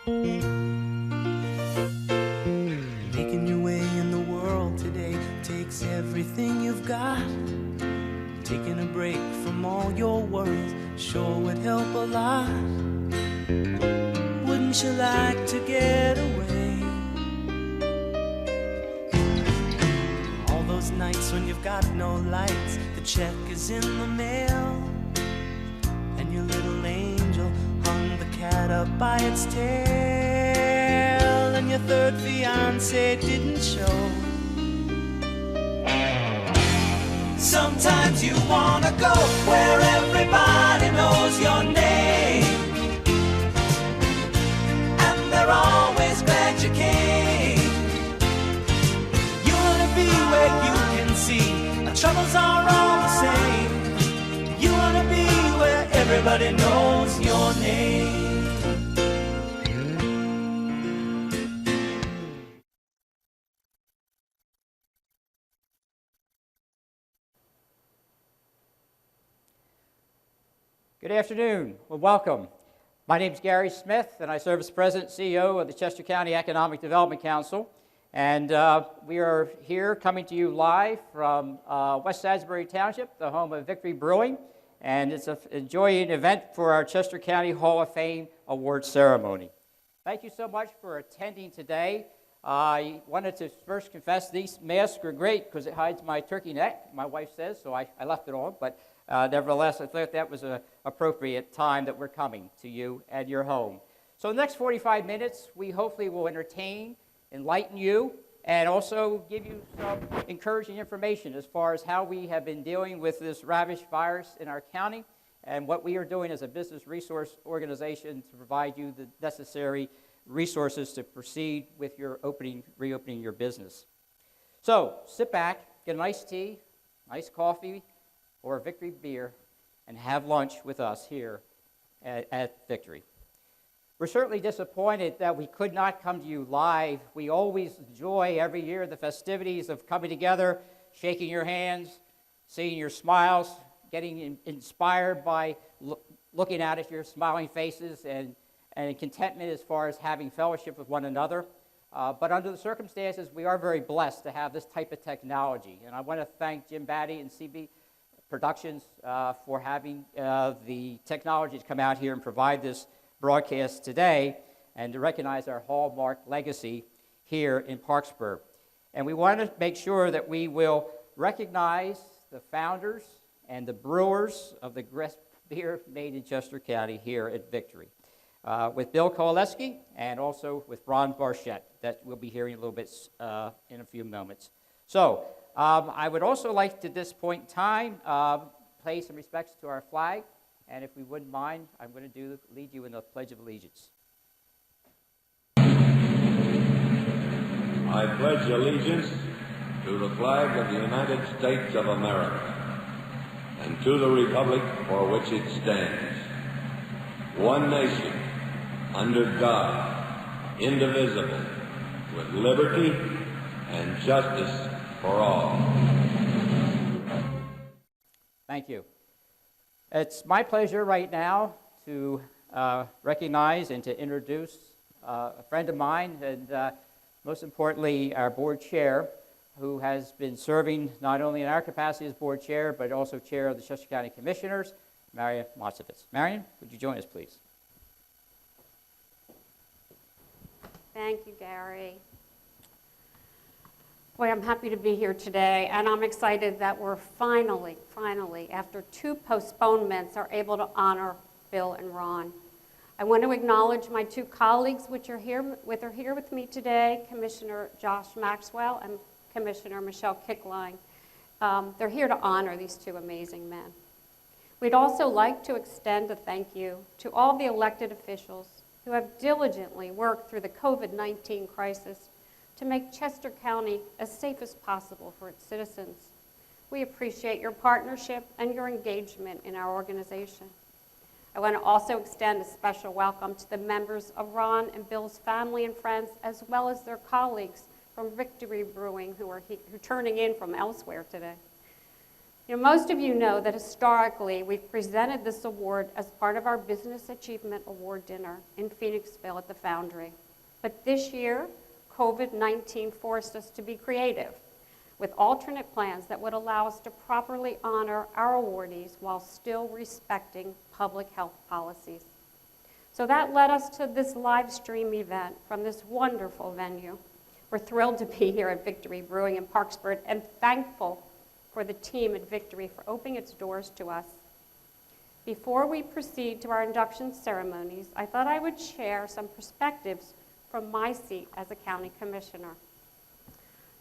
Making your way in the world today takes everything you've got. Taking a break from all your worries sure would help a lot. Wouldn't you like to get away? All those nights when you've got no lights, the check is in the mail, and your little angel hung the cat up by its tail, and your third fiancé didn't show. Sometimes you wanna go where everybody knows your name, and they're always glad you came. You wanna be where you can see our troubles are all the same. You wanna be where everybody knows your name. Good afternoon. Well, welcome. My name is Gary Smith, and I serve as President and CEO of the Chester County Economic Development Council. And we are here coming to you live from West Salisbury Township, the home of Victory Brewing. And it's an enjoying event for our Chester County Hall of Fame award ceremony. Thank you so much for attending today. I wanted to first confess these masks are great because it hides my turkey neck, my wife says, so I left it on. But nevertheless, I thought that was an appropriate time that we're coming to you at your home. So the next 45 minutes, we hopefully will entertain, enlighten you, and also give you some encouraging information as far as how we have been dealing with this ravaged virus in our county and what we are doing as a business resource organization to provide you the necessary resources to proceed with your reopening your business. So sit back, get a nice tea, nice coffee, or a Victory beer, and have lunch with us here at Victory. We're certainly disappointed that we could not come to you live. We always enjoy every year the festivities of coming together, shaking your hands, seeing your smiles, getting inspired by looking at your smiling faces and contentment as far as having fellowship with one another. But under the circumstances, we are very blessed to have this type of technology. And I want to thank Jim Batty and CB Productions for having the technology to come out here and provide this broadcast today and to recognize our hallmark legacy here in Parksburg. And we want to make sure that we will recognize the founders and the brewers of the best beer made in Chester County here at Victory, with Bill Covaleski and also with Ron Barchet, that we'll be hearing a little bit in a few moments. So I would also like to, at this point in time, pay some respects to our flag. And if we wouldn't mind, I'm going to lead you in the Pledge of Allegiance. I pledge allegiance to the flag of the United States of America and to the republic for which it stands, one nation, under God, indivisible, with liberty and justice for all. Thank you. It's my pleasure right now to recognize and to introduce a friend of mine and most importantly our board chair, who has been serving not only in our capacity as board chair but also chair of the Chester County Commissioners, Marion Motzovitz. Marion, would you join us please? Thank you, Gary. Boy, I'm happy to be here today, and I'm excited that we're finally, after 2 postponements, are able to honor Bill and Ron. I want to acknowledge my 2 colleagues which are here with me today, Commissioner Josh Maxwell and Commissioner Michelle Kickline. They're here to honor these 2 amazing men. We'd also like to extend a thank you to all the elected officials who have diligently worked through the COVID-19 crisis to make Chester County as safe as possible for its citizens. We appreciate your partnership and your engagement in our organization. I want to also extend a special welcome to the members of Ron and Bill's family and friends, as well as their colleagues from Victory Brewing who are turning in from elsewhere today. You know, most of you know that historically we've presented this award as part of our Business Achievement Award dinner in Phoenixville at the Foundry. But this year, COVID-19 forced us to be creative with alternate plans that would allow us to properly honor our awardees while still respecting public health policies. So that led us to this live stream event from this wonderful venue. We're thrilled to be here at Victory Brewing in Parksburg and thankful for the team at Victory for opening its doors to us. Before we proceed to our induction ceremonies, I thought I would share some perspectives from my seat as a county commissioner.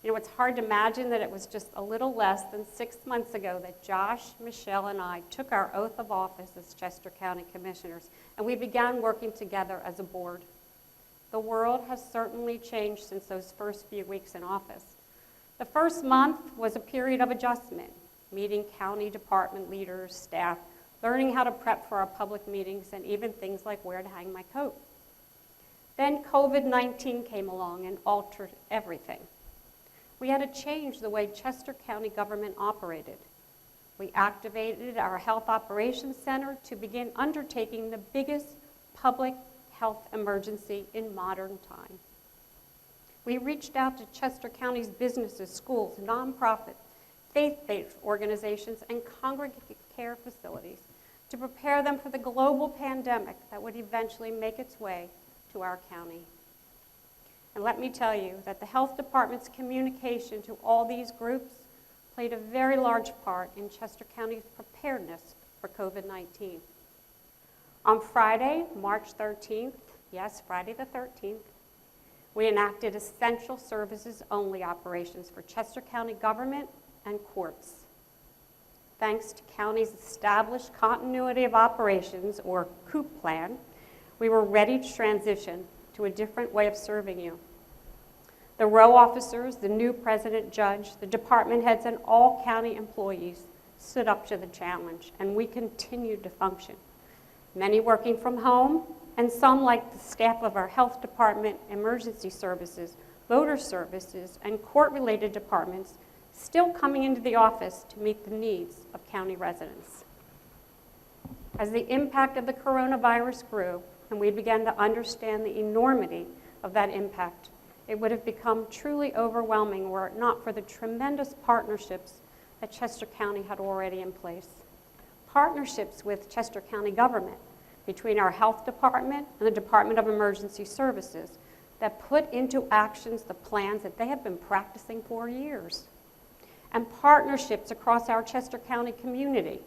You know, it's hard to imagine that it was just a little less than 6 months ago that Josh, Michelle, and I took our oath of office as Chester County Commissioners, and we began working together as a board. The world has certainly changed since those first few weeks in office. The first month was a period of adjustment, meeting county department leaders, staff, learning how to prep for our public meetings, and even things like where to hang my coat. Then COVID-19 came along and altered everything. We had to change the way Chester County government operated. We activated our Health Operations Center to begin undertaking the biggest public health emergency in modern time. We reached out to Chester County's businesses, schools, nonprofits, faith-based organizations, and congregate care facilities to prepare them for the global pandemic that would eventually make its way to our county. And let me tell you that the health department's communication to all these groups played a very large part in Chester County's preparedness for COVID-19. On Friday, March 13th, yes, Friday the 13th, we enacted essential services only operations for Chester County government and courts. Thanks to county's established continuity of operations, or COOP plan, we were ready to transition to a different way of serving you. The row officers, the new president judge, the department heads, and all county employees stood up to the challenge, and we continued to function. Many working from home, and some, like the staff of our health department, emergency services, voter services, and court-related departments, still coming into the office to meet the needs of county residents. As the impact of the coronavirus grew, and we began to understand the enormity of that impact, it would have become truly overwhelming were it not for the tremendous partnerships that Chester County had already in place. Partnerships with Chester County government, between our health department and the Department of Emergency Services, that put into actions the plans that they have been practicing for years. And partnerships across our Chester County community,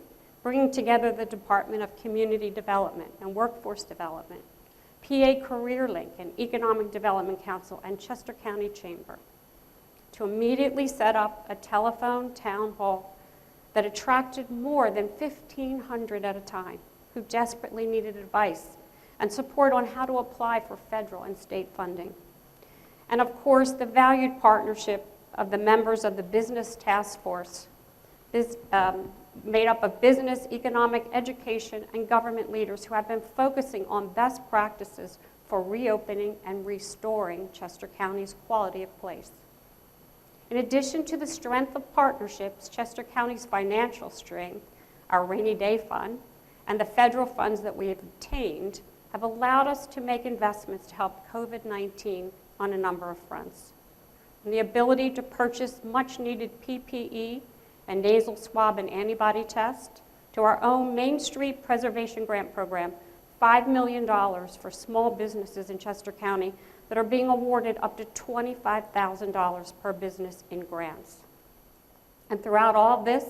bringing together the Department of Community Development and Workforce Development, PA Career Link and Economic Development Council, and Chester County Chamber, to immediately set up a telephone town hall that attracted more than 1,500 at a time who desperately needed advice and support on how to apply for federal and state funding. And of course, the valued partnership of the members of the Business Task Force, made up of business, economic, education, and government leaders who have been focusing on best practices for reopening and restoring Chester County's quality of place. In addition to the strength of partnerships, Chester County's financial strength, our rainy day fund, and the federal funds that we have obtained have allowed us to make investments to help COVID-19 on a number of fronts. From the ability to purchase much needed PPE and nasal swab and antibody test, to our own Main Street Preservation Grant Program, $5 million for small businesses in Chester County that are being awarded up to $25,000 per business in grants. And throughout all this,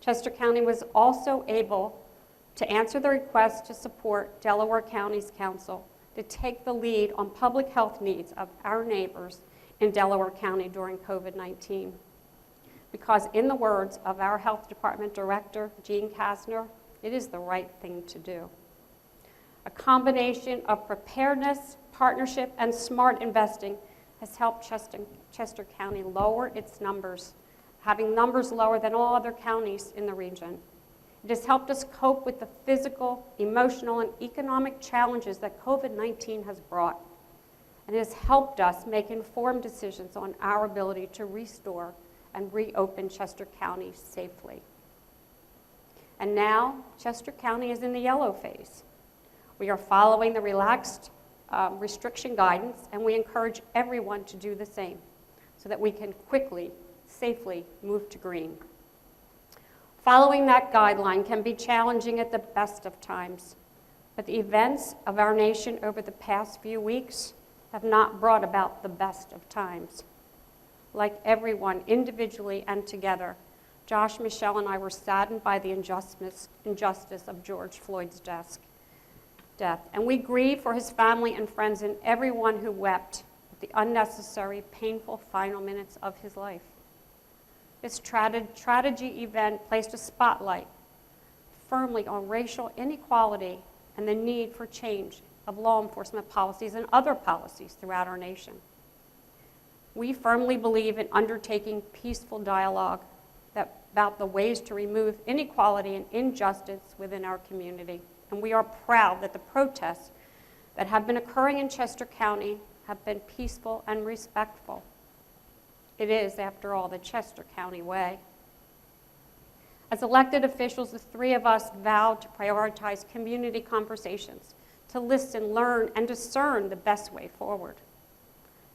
Chester County was also able to answer the request to support Delaware County's council to take the lead on public health needs of our neighbors in Delaware County during COVID-19. Because in the words of our health department director, Gene Kasner, it is the right thing to do. A combination of preparedness, partnership, and smart investing has helped Chester County lower its numbers, having numbers lower than all other counties in the region. It has helped us cope with the physical, emotional, and economic challenges that COVID-19 has brought. And it has helped us make informed decisions on our ability to restore and reopen Chester County safely. And now Chester County is in the yellow phase. We are following the relaxed restriction guidance, and we encourage everyone to do the same so that we can quickly, safely move to green. Following that guideline can be challenging at the best of times, but the events of our nation over the past few weeks have not brought about the best of times. Like everyone, individually and together, Josh, Michelle, and I were saddened by the injustice of George Floyd's death. And we grieve for his family and friends and everyone who wept at the unnecessary, painful final minutes of his life. This tragedy event placed a spotlight firmly on racial inequality and the need for change of law enforcement policies and other policies throughout our nation. We firmly believe in undertaking peaceful dialogue about the ways to remove inequality and injustice within our community. And we are proud that the protests that have been occurring in Chester County have been peaceful and respectful. It is, after all, the Chester County way. As elected officials, the three of us vowed to prioritize community conversations, to listen, learn, and discern the best way forward.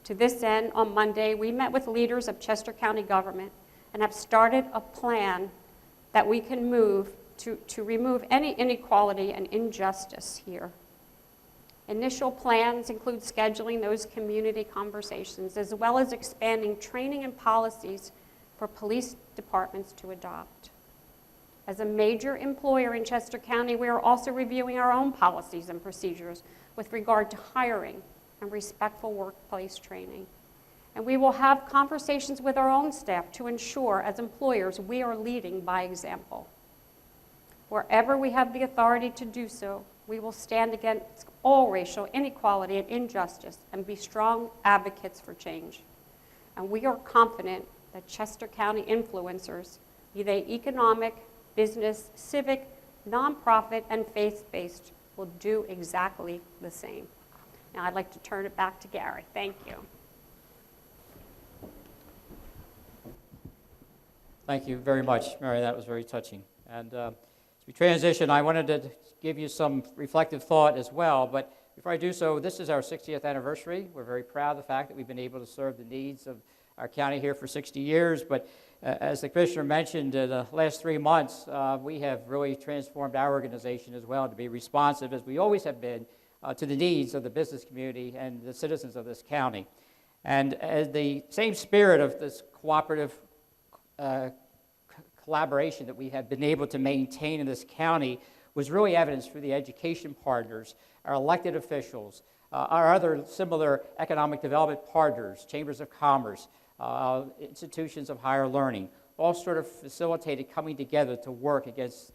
To this end, on Monday, we met with leaders of Chester County government and have started a plan that we can move to remove any inequality and injustice here. Initial plans include scheduling those community conversations, as well as expanding training and policies for police departments to adopt. As a major employer in Chester County, we are also reviewing our own policies and procedures with regard to hiring and respectful workplace training. And we will have conversations with our own staff to ensure, as employers, we are leading by example. Wherever we have the authority to do so, we will stand against all racial inequality and injustice and be strong advocates for change. And we are confident that Chester County influencers, be they economic, business, civic, nonprofit, and faith-based, will do exactly the same. Now I'd like to turn it back to Gary. Thank you. Thank you very much, Mary. That was very touching. And as we transition, I wanted to give you some reflective thought as well. But before I do so, this is our 60th anniversary. We're very proud of the fact that we've been able to serve the needs of our county here for 60 years. But as the commissioner mentioned, the last 3 months, we have really transformed our organization as well to be responsive, as we always have been, to the needs of the business community and the citizens of this county. And as the same spirit of this cooperative collaboration that we have been able to maintain in this county was really evidenced through the education partners, our elected officials, our other similar economic development partners, chambers of commerce, institutions of higher learning, all sort of facilitated coming together to work against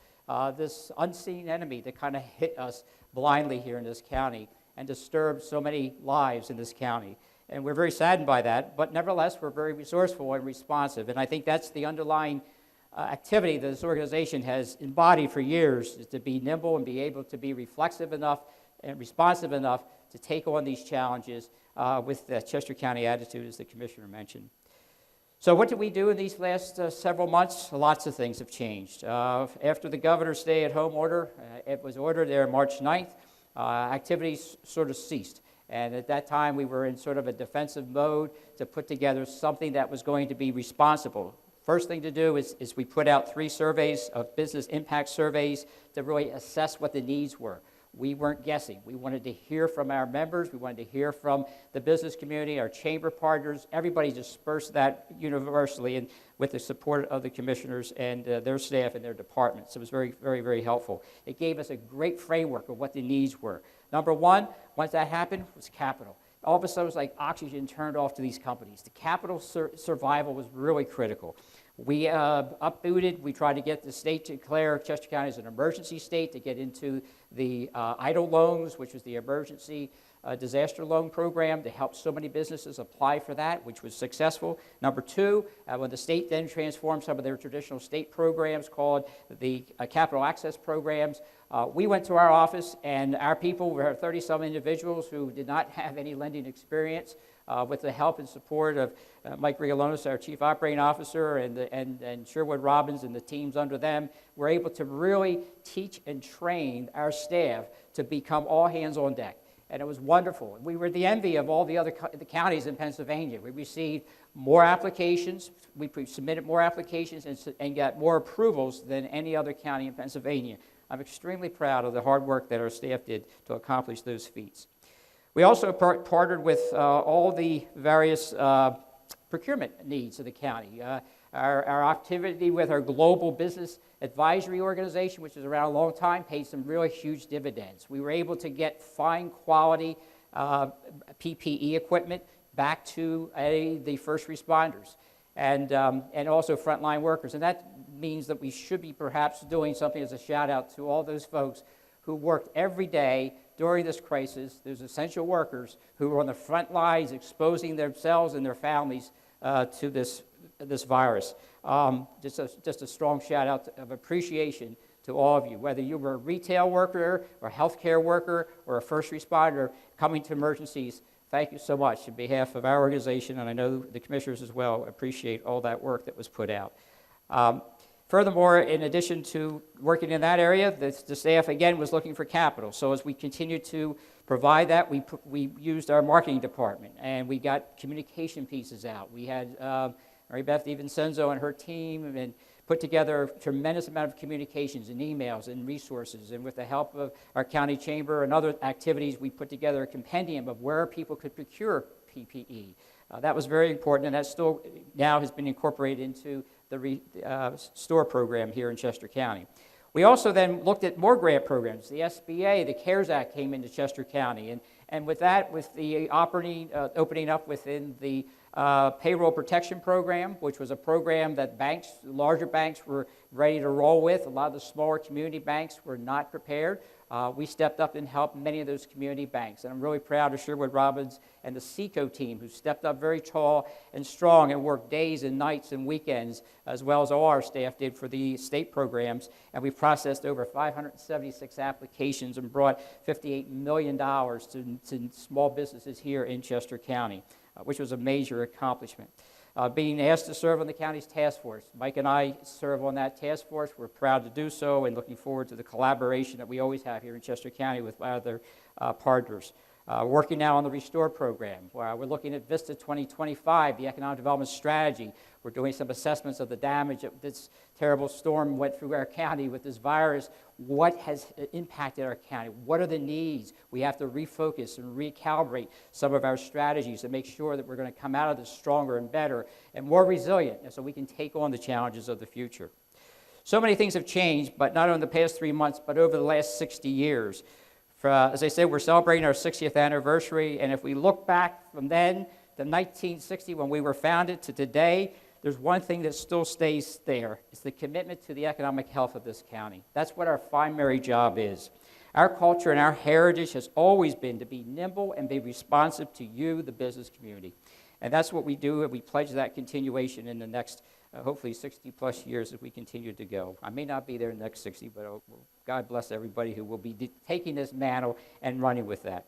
this unseen enemy that kind of hit us blindly here in this county and disturbed so many lives in this county. And we're very saddened by that, but nevertheless, we're very resourceful and responsive. And I think that's the underlying activity that this organization has embodied for years, is to be nimble and be able to be reflexive enough and responsive enough to take on these challenges with the Chester County attitude, as the commissioner mentioned. So what did we do in these last several months? Lots of things have changed. After the governor's stay-at-home order, it was ordered there March 9th, activities sort of ceased. And at that time, we were in sort of a defensive mode to put together something that was going to be responsible. First thing to do is we put out 3 surveys of business impact surveys to really assess what the needs were. We weren't guessing. We wanted to hear from our members. We wanted to hear from the business community, our chamber partners. Everybody dispersed that universally and with the support of the commissioners and their staff and their departments. It was very, very, very helpful. It gave us a great framework of what the needs were. Number one, once that happened, was capital. All of a sudden, it was like oxygen turned off to these companies. The capital survival was really critical. We upbooted. We tried to get the state to declare Chester County as an emergency state to get into the EIDL loans, which was the emergency disaster loan program to help so many businesses apply for that, which was successful. Number two, when the state then transformed some of their traditional state programs called the capital access programs, we went to our office, and our people were 30-some individuals who did not have any lending experience. With the help and support of Mike Riolonis, our Chief Operating Officer, and Sherwood Robbins and the teams under them, we're able to really teach and train our staff to become all hands on deck. And it was wonderful. We were the envy of all the other the counties in Pennsylvania. We received more applications. We submitted more applications and got more approvals than any other county in Pennsylvania. I'm extremely proud of the hard work that our staff did to accomplish those feats. We also partnered with all the various procurement needs of the county. Our activity with our Global Business Advisory Organization, which is around a long time, paid some really huge dividends. We were able to get fine quality PPE equipment back to the first responders and also frontline workers. And that means that we should be perhaps doing something as a shout out to all those folks who worked every day during this crisis. There's essential workers who were on the front lines exposing themselves and their families to this virus. Just a strong shout out of appreciation to all of you, whether you were a retail worker or a healthcare worker or a first responder coming to emergencies. Thank you so much on behalf of our organization, and I know the commissioners as well appreciate all that work that was put out. Furthermore, in addition to working in that area, the staff, again, was looking for capital. So as we continued to provide that, we used our marketing department, and we got communication pieces out. We had Mary Beth DiVincenzo and her team and put together a tremendous amount of communications and emails and resources. And with the help of our county chamber and other activities, we put together a compendium of where people could procure PPE. That was very important, and that still now has been incorporated into the store program here in Chester County. We also then looked at more grant programs. The SBA, the CARES Act came into Chester County, and with that, with the opening up within the payroll protection program, which was a program that banks, larger banks, were ready to roll with. A lot of the smaller community banks were not prepared. We stepped up and helped many of those community banks, and I'm really proud of Sherwood Robbins and the SECO team, who stepped up very tall and strong and worked days and nights and weekends, as well as all our staff did for the state programs, and we processed over 576 applications and brought $58 million to small businesses here in Chester County, which was a major accomplishment. Being asked to serve on the county's task force. Mike and I serve on that task force. We're proud to do so and looking forward to the collaboration that we always have here in Chester County with other partners. Working now on the Restore program. We're looking at Vista 2025, the economic development strategy. We're doing some assessments of the damage that this terrible storm went through our county with this virus. What has impacted our county? What are the needs? We have to refocus and recalibrate some of our strategies to make sure that we're going to come out of this stronger and better and more resilient, so we can take on the challenges of the future. So many things have changed, but not only in the past 3 months, but over the last 60 years. As I said, we're celebrating our 60th anniversary, and if we look back from then to 1960 when we were founded to today, there's one thing that still stays there. It's the commitment to the economic health of this county. That's what our primary job is. Our culture and our heritage has always been to be nimble and be responsive to you, the business community. And that's what we do, and we pledge that continuation in the next, hopefully, 60-plus years as we continue to go. I may not be there in the next 60, but God bless everybody who will be taking this mantle and running with that.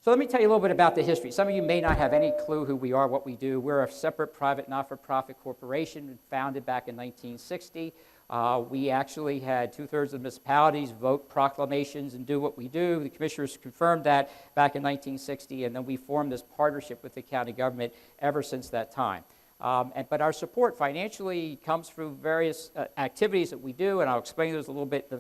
So let me tell you a little bit about the history. Some of you may not have any clue who we are, what we do. We're a separate private not-for-profit corporation founded back in 1960. We actually had 2/3 of the municipalities vote proclamations and do what we do. The commissioners confirmed that back in 1960, and then we formed this partnership with the county government ever since that time. But our support financially comes through various activities that we do, and I'll explain those a little bit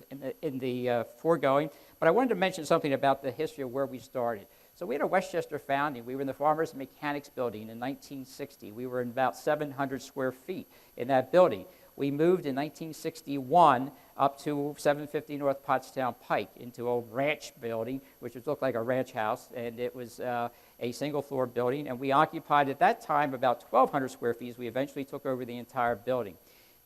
in the foregoing. But I wanted to mention something about the history of where we started. So we had a Westchester founding. We were in the Farmers and Mechanics building in 1960. We were in about 700 square feet in that building. We moved in 1961 up to 750 North Pottstown Pike into a ranch building, which looked like a ranch house, and it was a single-floor building. And we occupied at that time about 1,200 square feet. We eventually took over the entire building.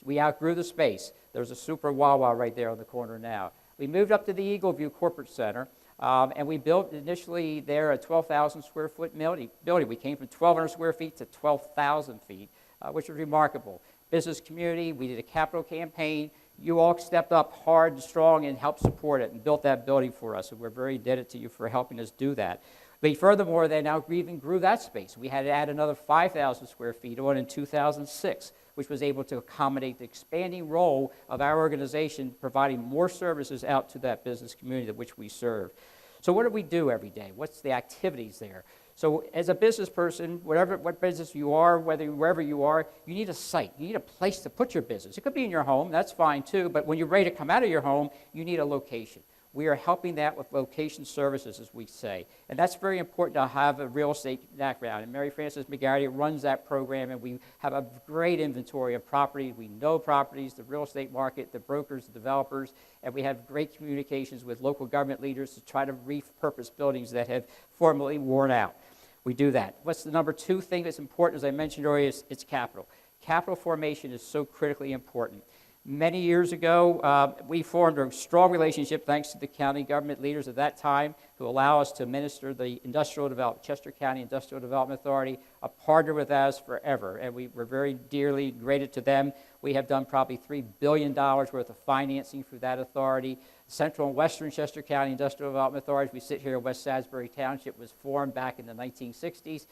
We outgrew the space. There's a Super Wawa right there on the corner now. We moved up to the Eagle View Corporate Center, and we built initially there a 12,000 square foot building. We came from 1,200 square feet to 12,000 feet, which was remarkable. Business community, we did a capital campaign. You all stepped up hard and strong and helped support it and built that building for us, and we're very indebted to you for helping us do that. But furthermore, they now even grew that space. We had to add another 5,000 square feet on in 2006, which was able to accommodate the expanding role of our organization, providing more services out to that business community which we serve. So what do we do every day? What's the activities there? So as a business person, what business you are, wherever you are, you need a site. You need a place to put your business. It could be in your home, that's fine too, but when you're ready to come out of your home, you need a location. We are helping that with location services, as we say. And that's very important to have a real estate background. And Mary Frances McGarity runs that program, and we have a great inventory of properties. We know properties, the real estate market, the brokers, the developers, and we have great communications with local government leaders to try to repurpose buildings that have formerly worn out. We do that. What's the number two thing that's important, as I mentioned earlier, is it's capital. Capital formation is so critically important. Many years ago, we formed a strong relationship, thanks to the county government leaders at that time, who allow us to administer the industrial development, Chester County Industrial Development Authority, a partner with us forever, and we're very dearly grateful to them. We have done probably $3 billion worth of financing through that authority. Central and Western Chester County Industrial Development Authority, we sit here in West Salisbury Township, was formed back in the 1960s.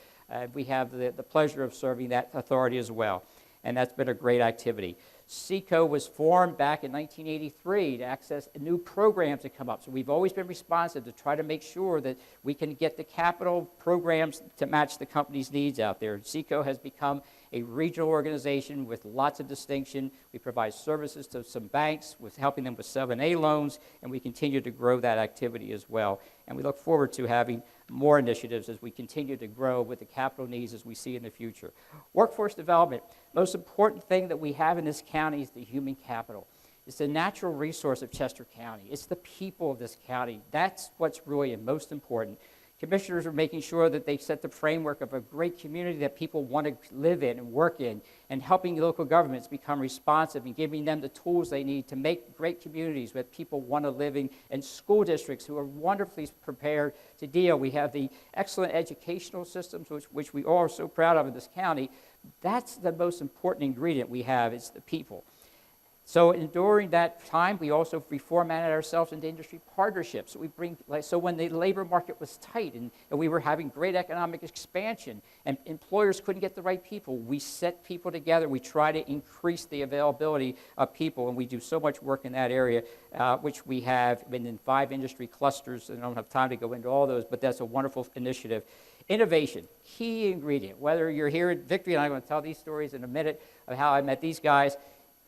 We have the pleasure of serving that authority as well, and that's been a great activity. CECO was formed back in 1983 to access new programs that come up. So we've always been responsive to try to make sure that we can get the capital programs to match the company's needs out there. CECO has become a regional organization with lots of distinction. We provide services to some banks with helping them with 7A loans, and we continue to grow that activity as well. And we look forward to having more initiatives as we continue to grow with the capital needs as we see in the future. Workforce development. Most important thing that we have in this county is the human capital. It's the natural resource of Chester County. It's the people of this county. That's what's really most important. Commissioners are making sure that they set the framework of a great community that people want to live in and work in, and helping local governments become responsive and giving them the tools they need to make great communities that people want to live in, and school districts who are wonderfully prepared to deal. We have the excellent educational systems, which we all are so proud of in this county. That's the most important ingredient we have, is the people. So during that time, we also reformatted ourselves into industry partnerships. So when the labor market was tight and we were having great economic expansion and employers couldn't get the right people, we set people together. We try to increase the availability of people, and we do so much work in that area, which we have been in 5 industry clusters. And I don't have time to go into all those, but that's a wonderful initiative. Innovation, key ingredient. Whether you're here at Victory, and I'm going to tell these stories in a minute of how I met these guys,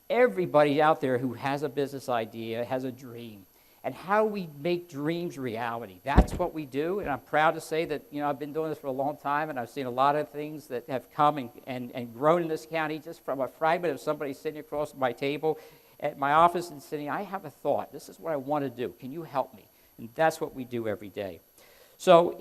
everybody out there who has a business idea has a dream. And how we make dreams reality. That's what we do, and I'm proud to say that, I've been doing this for a long time, and I've seen a lot of things that have come and grown in this county just from a fragment of somebody sitting across my table at my office and saying, I have a thought. This is what I want to do. Can you help me? And that's what we do every day. So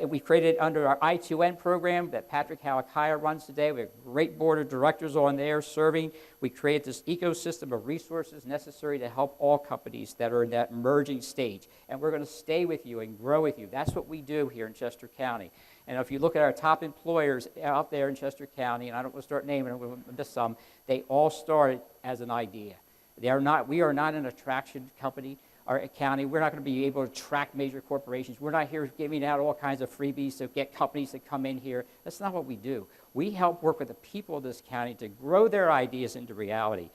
we created under our I2N program that Patrick Halakaya runs today. We have a great board of directors on there serving. We create this ecosystem of resources necessary to help all companies that are in that emerging stage. And we're going to stay with you and grow with you. That's what we do here in Chester County. And if you look at our top employers out there in Chester County, and I don't want to start naming them, we'll miss some, they all started as an idea. We are not an attraction company. Our county, we're not going to be able to attract major corporations. We're not here giving out all kinds of freebies to get companies to come in here. That's not what we do. We help work with the people of this county to grow their ideas into reality.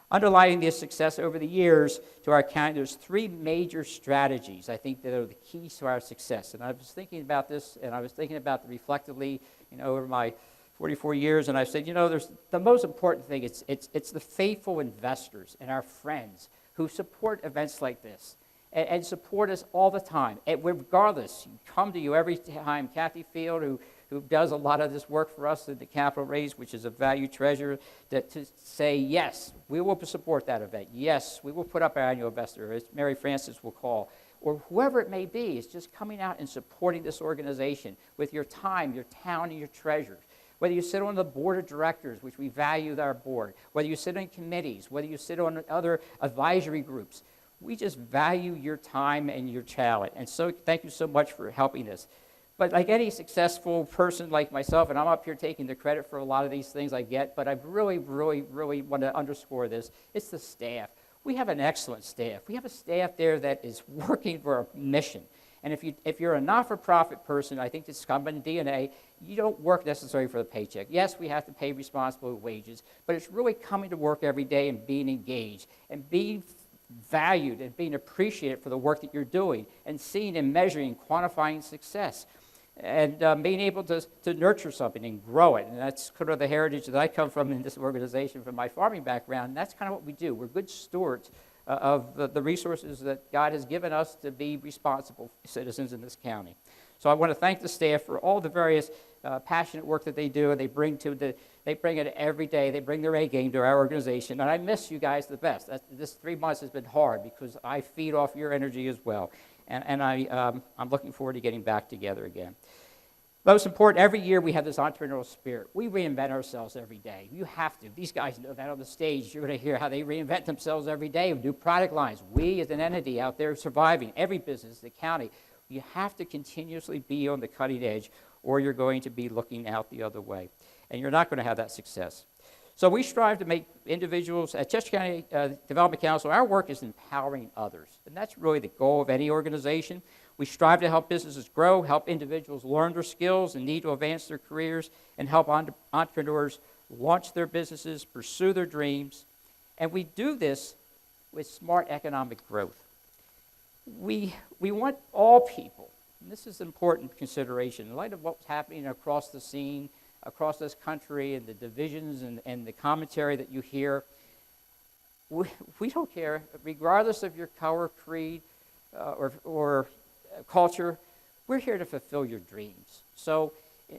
Underlying this success over the years to our county, there's 3 major strategies, I think, that are the keys to our success. And I was thinking about this, and I was thinking about it reflectively, over my 44 years, and I said, there's the most important thing, it's the faithful investors and our friends who support events like this and support us all the time. And regardless, come to you every time. Kathy Field, who does a lot of this work for us at the capital raise, which is a valued treasure, to say, yes, we will support that event. Yes, we will put up our annual investor, as Mary Frances will call, or whoever it may be, is just coming out and supporting this organization with your time, your talent, and your treasures. Whether you sit on the board of directors, which we value our board, whether you sit on committees, whether you sit on other advisory groups, We just value your time and your talent. And so thank you so much for helping us. But like any successful person like myself, and I'm up here taking the credit for a lot of these things I get, but I really, really, really want to underscore this. It's the staff. We have an excellent staff. We have a staff there that is working for a mission. And if you're a not-for-profit person, I think this common in DNA, you don't work necessarily for the paycheck. Yes, we have to pay responsible wages, but it's really coming to work every day and being engaged and being valued and being appreciated for the work that you're doing and seeing and measuring and quantifying success and being able to nurture something and grow it. And that's kind of the heritage that I come from in this organization from my farming background. And that's kind of what we do. We're good stewards of the resources that God has given us to be responsible citizens in this county. So I want to thank the staff for all the various passionate work that they do, and they bring it every day. They bring their A game to our organization, and I miss you guys the best. This 3 months has been hard because I feed off your energy as well, and I'm looking forward to getting back together again. Most important, every year we have this entrepreneurial spirit. We reinvent ourselves every day. You have to. These guys know that on the stage. You're going to hear how they reinvent themselves every day with new product lines. We as an entity out there surviving, every business, the county, you have to continuously be on the cutting edge or you're going to be looking out the other way. And you're not going to have that success. So we strive to make individuals at Chester County Development Council, our work is empowering others. And that's really the goal of any organization. We strive to help businesses grow, help individuals learn their skills and need to advance their careers, and help entrepreneurs launch their businesses, pursue their dreams. And we do this with smart economic growth. We want all people, and this is an important consideration, in light of what's happening across the scene, across this country, and the divisions and the commentary that you hear, we don't care, regardless of your color, creed, or culture, we're here to fulfill your dreams. So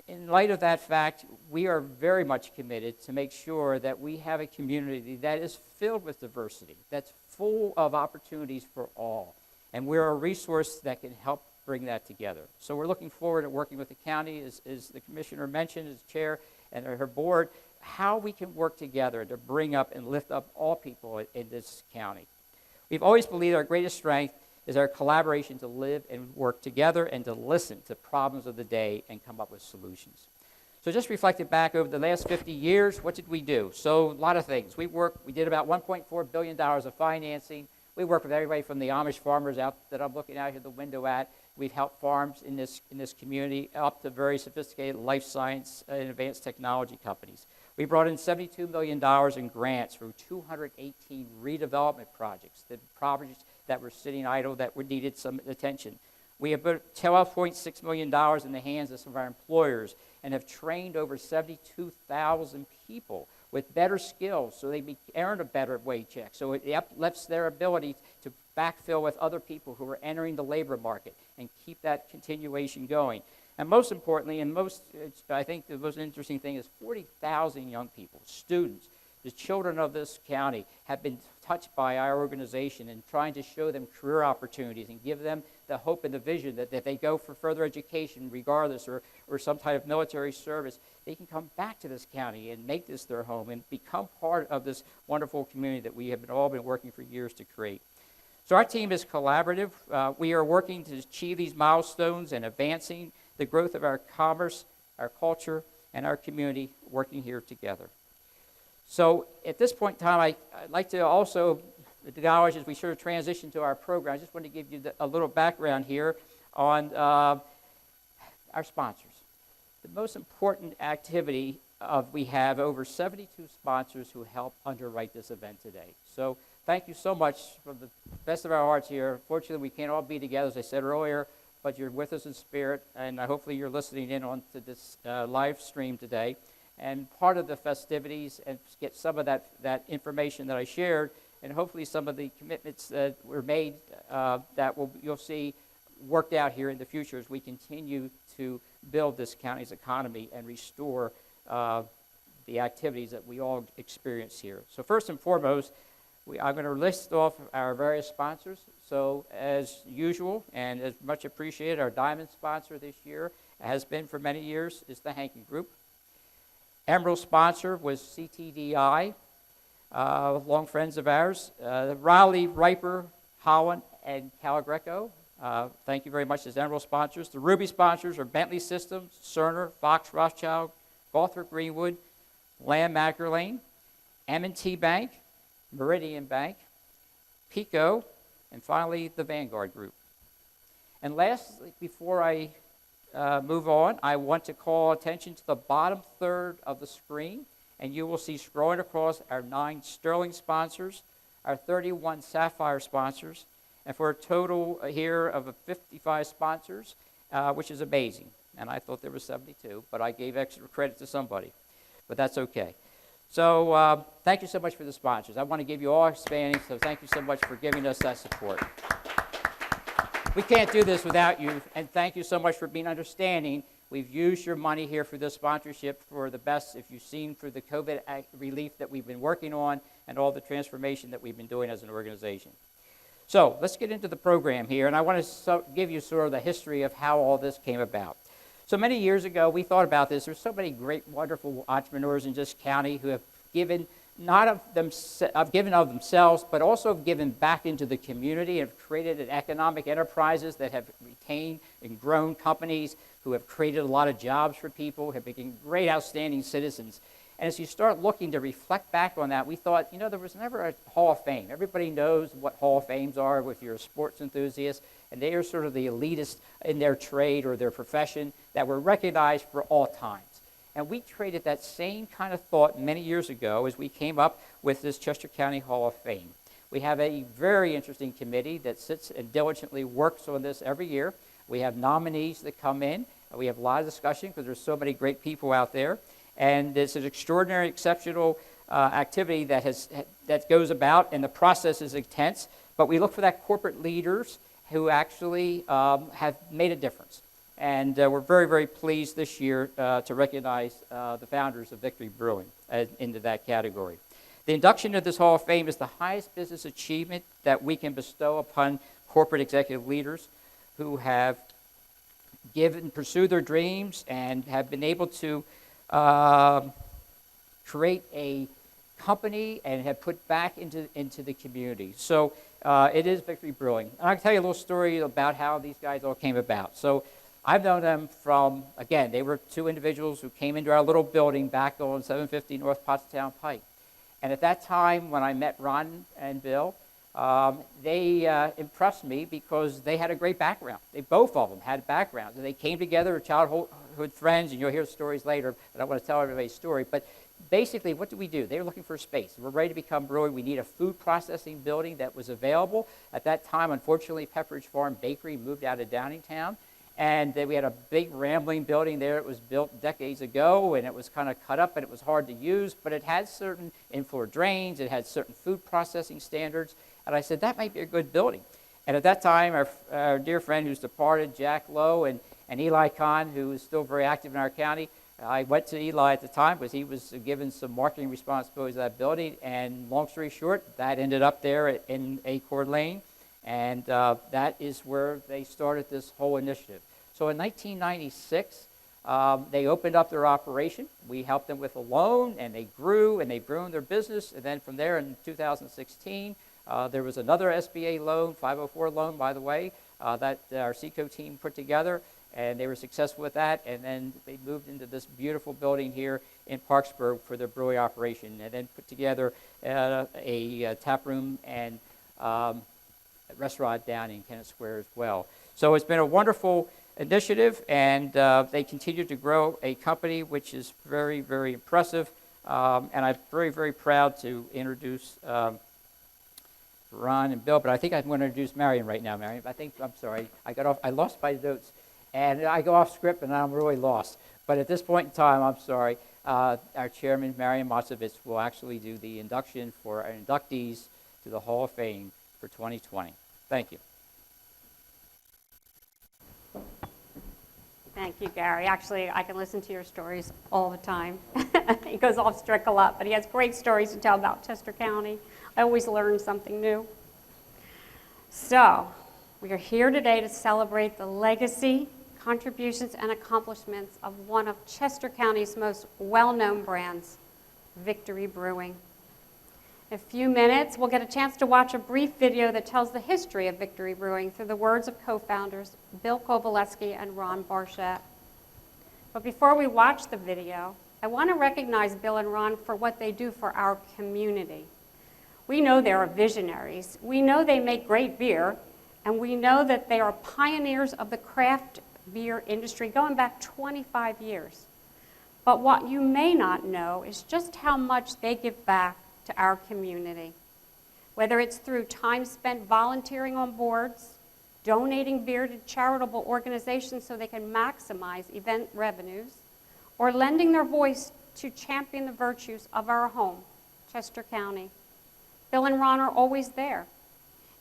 in light of that fact, we are very much committed to make sure that we have a community that is filled with diversity, that's full of opportunities for all. And we're a resource that can help bring that together. So we're looking forward to working with the county, as the commissioner mentioned, as chair, and her board, how we can work together to bring up and lift up all people in this county. We've always believed our greatest strength is our collaboration to live and work together and to listen to problems of the day and come up with solutions. So just reflecting back over the last 50 years, what did we do? So a lot of things. We did about $1.4 billion of financing. We work with everybody from the Amish farmers out that I'm looking out here the window at. We've helped farms in this community up to very sophisticated life science and advanced technology companies. We brought in $72 million in grants for 218 redevelopment projects that were sitting idle that needed some attention. We have put $12.6 million in the hands of some of our employers and have trained over 72,000 people with better skills so they earn a better wage check. So it uplifts their ability to backfill with other people who are entering the labor market and keep that continuation going. And most importantly, I think the most interesting thing is 40,000 young people, students, the children of this county have been touched by our organization and trying to show them career opportunities and give them the hope and the vision that if they go for further education regardless or some type of military service, they can come back to this county and make this their home and become part of this wonderful community that we have all been working for years to create. So our team is collaborative. We are working to achieve these milestones and advancing the growth of our commerce, our culture, and our community working here together. So at this point in time, I'd like to also acknowledge as we sort of transition to our program, I just want to give you a little background here on our sponsors. The most important activity we have over 72 sponsors who help underwrite this event today. So thank you so much from the best of our hearts here. Fortunately, we can't all be together, as I said earlier, but you're with us in spirit, and hopefully you're listening in on to this live stream today. And part of the festivities and get some of that information that I shared, and hopefully some of the commitments that were made that you'll see worked out here in the future as we continue to build this county's economy and restore the activities that we all experience here. So first and foremost, I'm going to list off our various sponsors. So as usual, and as much appreciated, our diamond sponsor this year has been for many years is the Hankey Group. Emerald sponsor was CCEDC, long friends of ours. Riley Riper Holland and Calagreco. Thank you very much as general sponsors. The Ruby sponsors are Bentley Systems, Cerner, Fox Rothschild, Gothrop Greenwood, Lamb Mackerlane, M&T Bank, Meridian Bank, Pico, and finally the Vanguard Group. And lastly, before I move on, I want to call attention to the bottom third of the screen, and you will see scrolling across our 9 Sterling sponsors, our 31 Sapphire sponsors, and for a total here of 55 sponsors, which is amazing. And I thought there were 72, but I gave extra credit to somebody. But that's okay. So thank you so much for the sponsors. I want to give you all expanding, so thank you so much for giving us that support. We can't do this without you, and thank you so much for being understanding. We've used your money here for this sponsorship for the best, if you've seen, for the COVID relief that we've been working on and all the transformation that we've been doing as an organization. So let's get into the program here, and I want to give you sort of the history of how all this came about. So many years ago, we thought about this. There's so many great, wonderful entrepreneurs in this county who have given not of themselves, but also have given back into the community and have created economic enterprises that have retained and grown companies who have created a lot of jobs for people, have become great, outstanding citizens. And as you start looking to reflect back on that, we thought, there was never a Hall of Fame. Everybody knows what Hall of Fames are if you're a sports enthusiast, and they are sort of the elitist in their trade or their profession that were recognized for all times. And we traded that same kind of thought many years ago as we came up with this Chester County Hall of Fame. We have a very interesting committee that sits and diligently works on this every year. We have nominees that come in. We have a lot of discussion because there's so many great people out there. And it's an extraordinary, exceptional activity that goes about, and the process is intense. But we look for that corporate leaders who actually have made a difference. And we're very, very pleased this year to recognize the founders of Victory Brewing into that category. The induction of this Hall of Fame is the highest business achievement that we can bestow upon corporate executive leaders who have pursued their dreams and have been able to create a company and have put back into the community. So it is Victory Brewing. And I'll tell you a little story about how these guys all came about. So I've known them from, again, they were 2 individuals who came into our little building back on 750 North Pottstown Pike. And at that time, when I met Ron and Bill, they impressed me because they had a great background. Both of them had backgrounds. And they came together as childhood friends, and you'll hear stories later. I don't want to tell everybody's story. But basically, what do? They were looking for a space. We're ready to become Brewing. We need a food processing building that was available. At that time, unfortunately, Pepperidge Farm Bakery moved out of Downingtown. And then we had a big rambling building there. It was built decades ago, and it was kind of cut up, and it was hard to use. But it had certain inflow drains. It had certain food processing standards. And I said, that might be a good building. And at that time, our dear friend who's departed, Jack Lowe, and Eli Kahn, who is still very active in our county, I went to Eli at the time because he was given some marketing responsibilities of that building. And long story short, that ended up there in Acorn Lane. And that is where they started this whole initiative. So in 1996, they opened up their operation. We helped them with a loan, and they grew, and they've grown their business. And then from there in 2016, there was another SBA loan, 504 loan, by the way, that our SECO team put together, and they were successful with that. And then they moved into this beautiful building here in Parksburg for their brewing operation, and then put together a tap room and restaurant down in Kennett Square as well. So it's been a wonderful initiative, and they continue to grow a company which is very, very impressive. And I'm very, very proud to introduce Ron and Bill, but I think I'm going to introduce Marion right now. Marion, I'm sorry, I lost my notes, and I go off script, and I'm really lost. But at this point in time, I'm sorry, our chairman, Marion Motzovitz, will actually do the induction for our inductees to the Hall of Fame for 2020. Thank you. Thank you, Gary. Actually, I can listen to your stories all the time. He goes off script a lot, but he has great stories to tell about Chester County. I always learn something new. So, we are here today to celebrate the legacy, contributions, and accomplishments of one of Chester County's most well-known brands, Victory Brewing. In a few minutes, we'll get a chance to watch a brief video that tells the history of Victory Brewing through the words of co-founders Bill Covaleski and Ron Barchet. But before we watch the video, I want to recognize Bill and Ron for what they do for our community. We know they are visionaries. We know they make great beer, and we know that they are pioneers of the craft beer industry going back 25 years. But what you may not know is just how much they give back to our community, whether it's through time spent volunteering on boards, donating beer to charitable organizations so they can maximize event revenues, or lending their voice to champion the virtues of our home, Chester County. Bill and Ron are always there.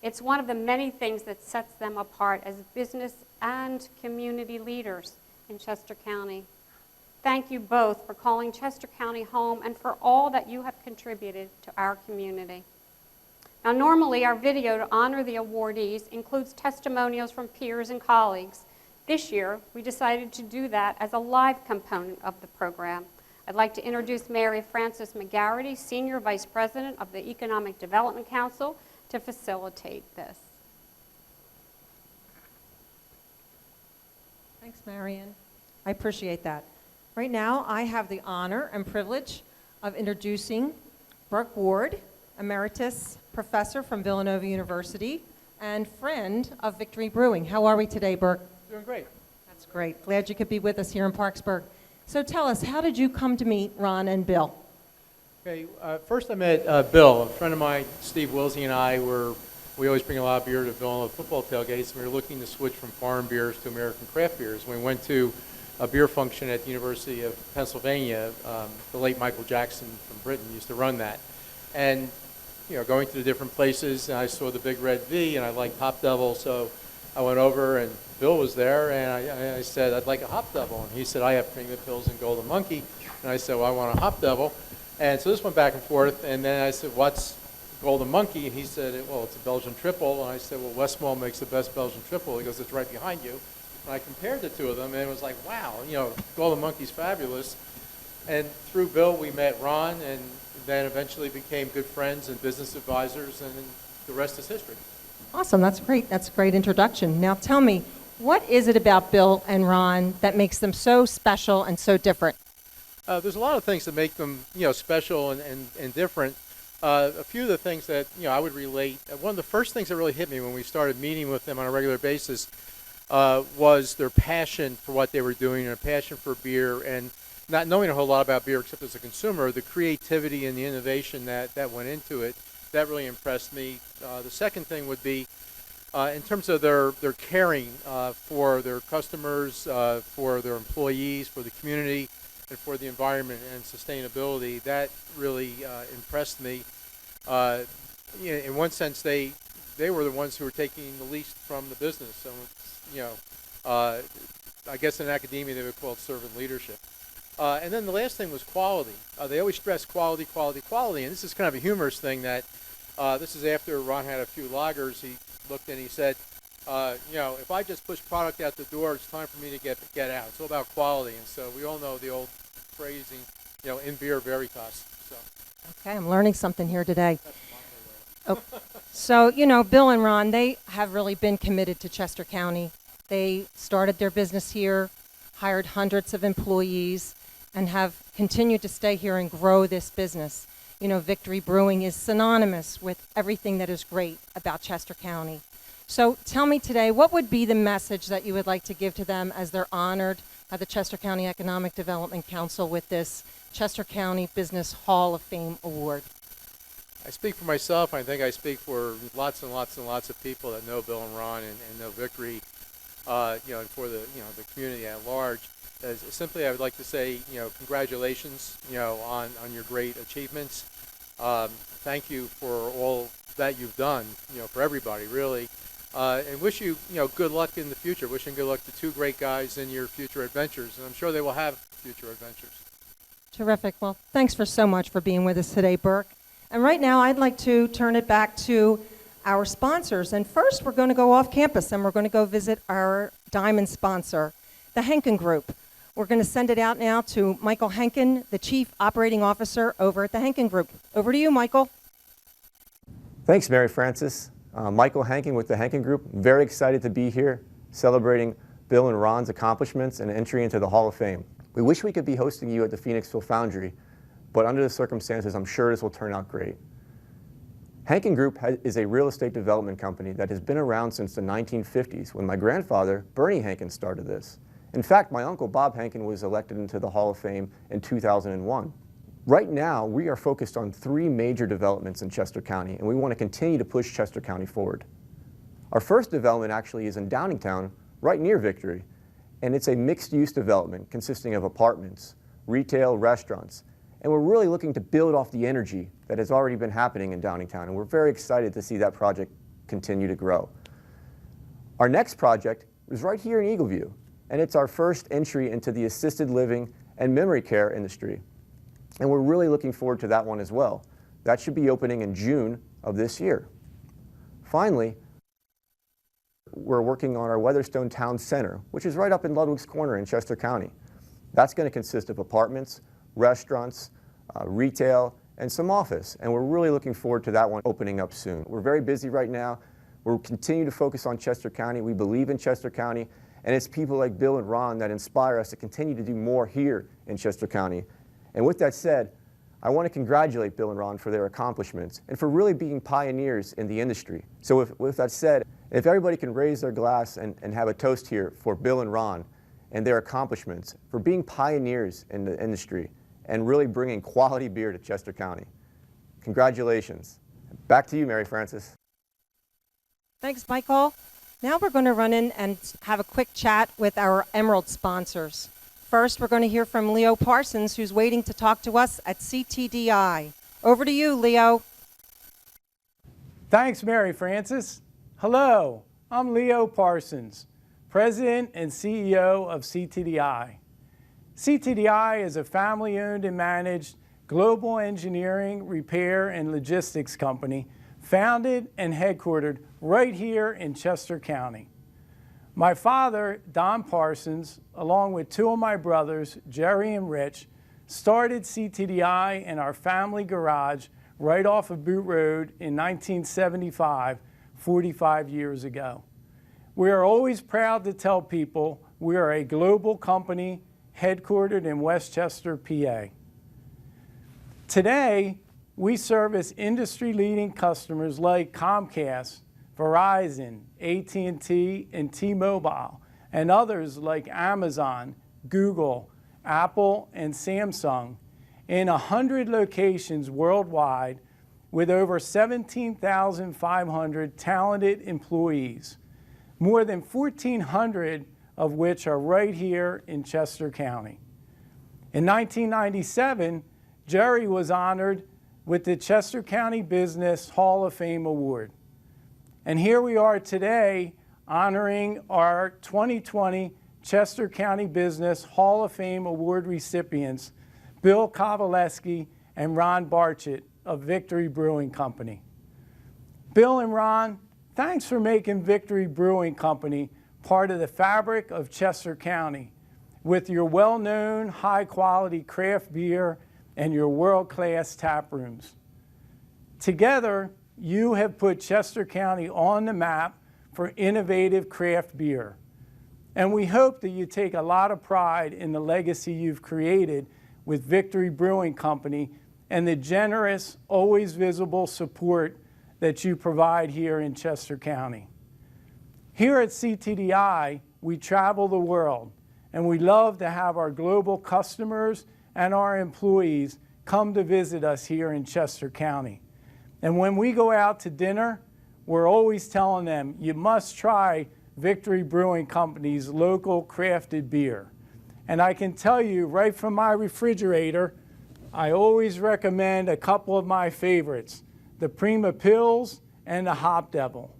It's one of the many things that sets them apart as business and community leaders in Chester County. Thank you both for calling Chester County home and for all that you have contributed to our community. Now, normally our video to honor the awardees includes testimonials from peers and colleagues. This year, we decided to do that as a live component of the program. I'd like to introduce Mary Frances McGarity, Senior Vice President of the Economic Development Council, to facilitate this. Thanks, Marion. I appreciate that. Right now, I have the honor and privilege of introducing Burke Ward, Emeritus Professor from Villanova University and friend of Victory Brewing. How are we today, Burke? Doing great. That's great. Glad you could be with us here in Parksburg. So tell us, how did you come to meet Ron and Bill? Okay, first I met Bill. A friend of mine, Steve Wilsey, and we always bring a lot of beer to Villanova football tailgates, and we were looking to switch from foreign beers to American craft beers. We went to a beer function at the University of Pennsylvania. The late Michael Jackson from Britain used to run that. And, you know, going to the different places, and I saw the Big Red V, and I liked Hop Devil, so I went over, and Bill was there, and I said, I'd like a Hop Devil. And he said, I have Premium Pills and Golden Monkey. And I said, well, I want a Hop Devil. And so this went back and forth, and then I said, what's Golden Monkey? And he said, well, it's a Belgian triple. And I said, well, Westmall makes the best Belgian triple. He goes, it's right behind you. And I compared the two of them, and it was like, wow, you know, Golden Monkey's fabulous. And through Bill, we met Ron, and then eventually became good friends and business advisors, and the rest is history. Awesome. That's great. That's a great introduction. Now tell me, what is it about Bill and Ron that makes them so special and so different? There's a lot of things that make them, you know, special and different. A few of the things that, you know, I would relate, one of the first things that really hit me when we started meeting with them on a regular basis was their passion for what they were doing, and a passion for beer, and not knowing a whole lot about beer except as a consumer, the creativity and the innovation that went into it, that really impressed me. The second thing would be in terms of their caring for their customers, for their employees, for the community, and for the environment and sustainability. That really impressed me. You know, in one sense, they were the ones who were taking the least from the business. So, you know, I guess in academia they would call it servant leadership. And then the last thing was quality. They always stress quality, quality, quality. And this is kind of a humorous thing that this is after Ron had a few lagers. He looked and he said, you know, if I just push product out the door, it's time for me to get out. It's all about quality. And so we all know the old phrasing, you know, in beer veritas. So. Okay, I'm learning something here today. Oh, so, you know, Bill and Ron, they have really been committed to Chester County. They started their business here, hired hundreds of employees, and have continued to stay here and grow this business. You know, Victory Brewing is synonymous with everything that is great about Chester County. So tell me today, what would be the message that you would like to give to them as they're honored by the Chester County Economic Development Council with this Chester County Business Hall of Fame Award? I speak for myself. I think I speak for lots and lots and lots of people that know Bill and Ron and know Victory, you know, and for the, you know, the community at large. Simply, I would like to say, you know, congratulations, you know, on your great achievements. Thank you for all that you've done, you know, for everybody, really. And wish you, you know, good luck in the future. Wishing good luck to two great guys in your future adventures, and I'm sure they will have future adventures. Terrific. Well, thanks for so much for being with us today, Burke. And right now, I'd like to turn it back to our sponsors. And first, we're going to go off campus, and we're going to go visit our diamond sponsor, the Henkin Group. We're going to send it out now to Michael Henkin, the Chief Operating Officer over at the Henkin Group. Over to you, Michael. Thanks, Mary Frances. Michael Hankin with the Hankin Group. Very excited to be here celebrating Bill and Ron's accomplishments and entry into the Hall of Fame. We wish we could be hosting you at the Phoenixville Foundry, but under the circumstances, I'm sure this will turn out great. Hankin Group is a real estate development company that has been around since the 1950s when my grandfather, Bernie Hankin, started this. In fact, my uncle Bob Hankin was elected into the Hall of Fame in 2001. Right now, we are focused on 3 major developments in Chester County, and we want to continue to push Chester County forward. Our first development actually is in Downingtown, right near Victory, and it's a mixed-use development consisting of apartments, retail, restaurants, and we're really looking to build off the energy that has already been happening in Downingtown, and we're very excited to see that project continue to grow. Our next project is right here in Eagleview, and it's our first entry into the assisted living and memory care industry. And we're really looking forward to that one as well. That should be opening in June of this year. Finally, we're working on our Weatherstone Town Center, which is right up in Ludwig's Corner in Chester County. That's going to consist of apartments, restaurants, retail, and some office. And we're really looking forward to that one opening up soon. We're very busy right now. We'll continue to focus on Chester County. We believe in Chester County, and it's people like Bill and Ron that inspire us to continue to do more here in Chester County. And with that said, I want to congratulate Bill and Ron for their accomplishments and for really being pioneers in the industry. So with that said, if everybody can raise their glass and have a toast here for Bill and Ron and their accomplishments, for being pioneers in the industry and really bringing quality beer to Chester County. Congratulations. Back to you, Mary Frances. Thanks, Michael. Now we're going to run in and have a quick chat with our Emerald sponsors. First, we're going to hear from Leo Parsons, who's waiting to talk to us at CTDI. Over to you, Leo. Thanks, Mary Frances. Hello, I'm Leo Parsons, President and CEO of CTDI. CTDI is a family-owned and managed global engineering, repair, and logistics company founded and headquartered right here in Chester County. My father, Don Parsons, along with 2 of my brothers, Jerry and Rich, started CTDI in our family garage right off of Boot Road in 1975, 45 years ago. We are always proud to tell people we are a global company headquartered in Westchester, PA. Today, we service industry-leading customers like Comcast, Verizon, AT&T, and T-Mobile, and others like Amazon, Google, Apple, and Samsung in 100 locations worldwide with over 17,500 talented employees, more than 1,400 of which are right here in Chester County. In 1997, Jerry was honored with the Chester County Business Hall of Fame Award. And here we are today honoring our 2020 Chester County Business Hall of Fame Award recipients, Bill Covaleski and Ron Barchet of Victory Brewing Company. Bill and Ron, thanks for making Victory Brewing Company part of the fabric of Chester County with your well-known high-quality craft beer and your world-class tap rooms. Together, you have put Chester County on the map for innovative craft beer. And we hope that you take a lot of pride in the legacy you've created with Victory Brewing Company and the generous, always visible support that you provide here in Chester County. Here at CTDI, we travel the world, and we love to have our global customers and our employees come to visit us here in Chester County. And when we go out to dinner, we're always telling them, you must try Victory Brewing Company's local crafted beer. And I can tell you right from my refrigerator, I always recommend a couple of my favorites, the Prima Pils and the Hop Devil.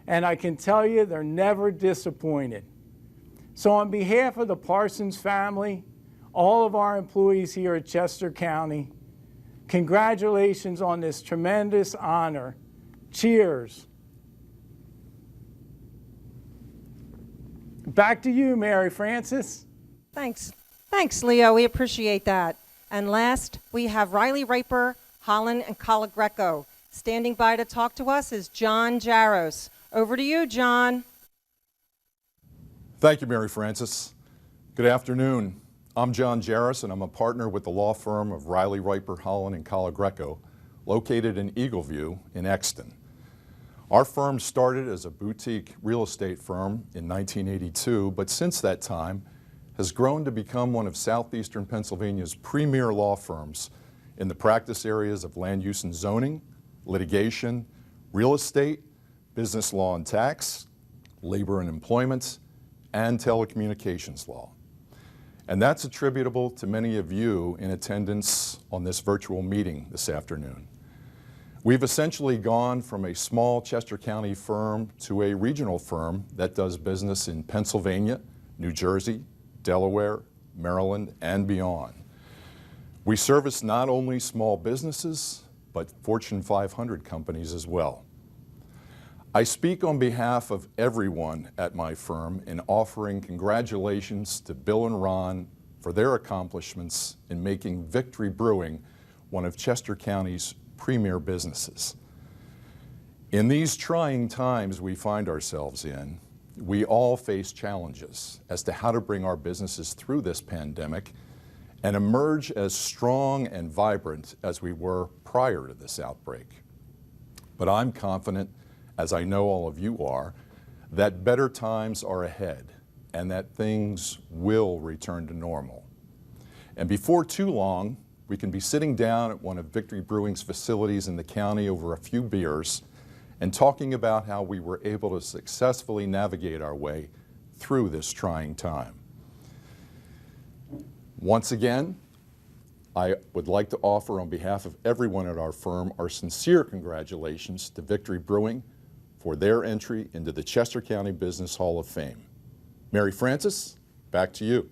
And I can tell you they're never disappointed. So on behalf of the Parsons family, all of our employees here at Chester County, congratulations on this tremendous honor. Cheers. Back to you, Mary Frances. Thanks. Thanks, Leo. We appreciate that. And last, we have Riley Riper, Holland, and Colagreco, Standing by to talk to us is John Jaros. Over to you, John. Thank you, Mary Frances. Good afternoon. I'm John Jaros, and I'm a partner with the law firm of Riley, Riper, Holland, and Colagreco, located in Eagleview in Exton. Our firm started as a boutique real estate firm in 1982, but since that time has grown to become one of southeastern Pennsylvania's premier law firms in the practice areas of land use and zoning, litigation, real estate, business law and tax, labor and employment, and telecommunications law. And that's attributable to many of you in attendance on this virtual meeting this afternoon. We've essentially gone from a small Chester County firm to a regional firm that does business in Pennsylvania, New Jersey, Delaware, Maryland, and beyond. We service not only small businesses, but Fortune 500 companies as well. I speak on behalf of everyone at my firm in offering congratulations to Bill and Ron for their accomplishments in making Victory Brewing one of Chester County's premier businesses. In these trying times we find ourselves in, we all face challenges as to how to bring our businesses through this pandemic and emerge as strong and vibrant as we were prior to this outbreak. But I'm confident, as I know all of you are, that better times are ahead and that things will return to normal. And before too long, we can be sitting down at one of Victory Brewing's facilities in the county over a few beers and talking about how we were able to successfully navigate our way through this trying time. Once again, I would like to offer on behalf of everyone at our firm our sincere congratulations to Victory Brewing for their entry into the Chester County Business Hall of Fame. Mary Frances, back to you.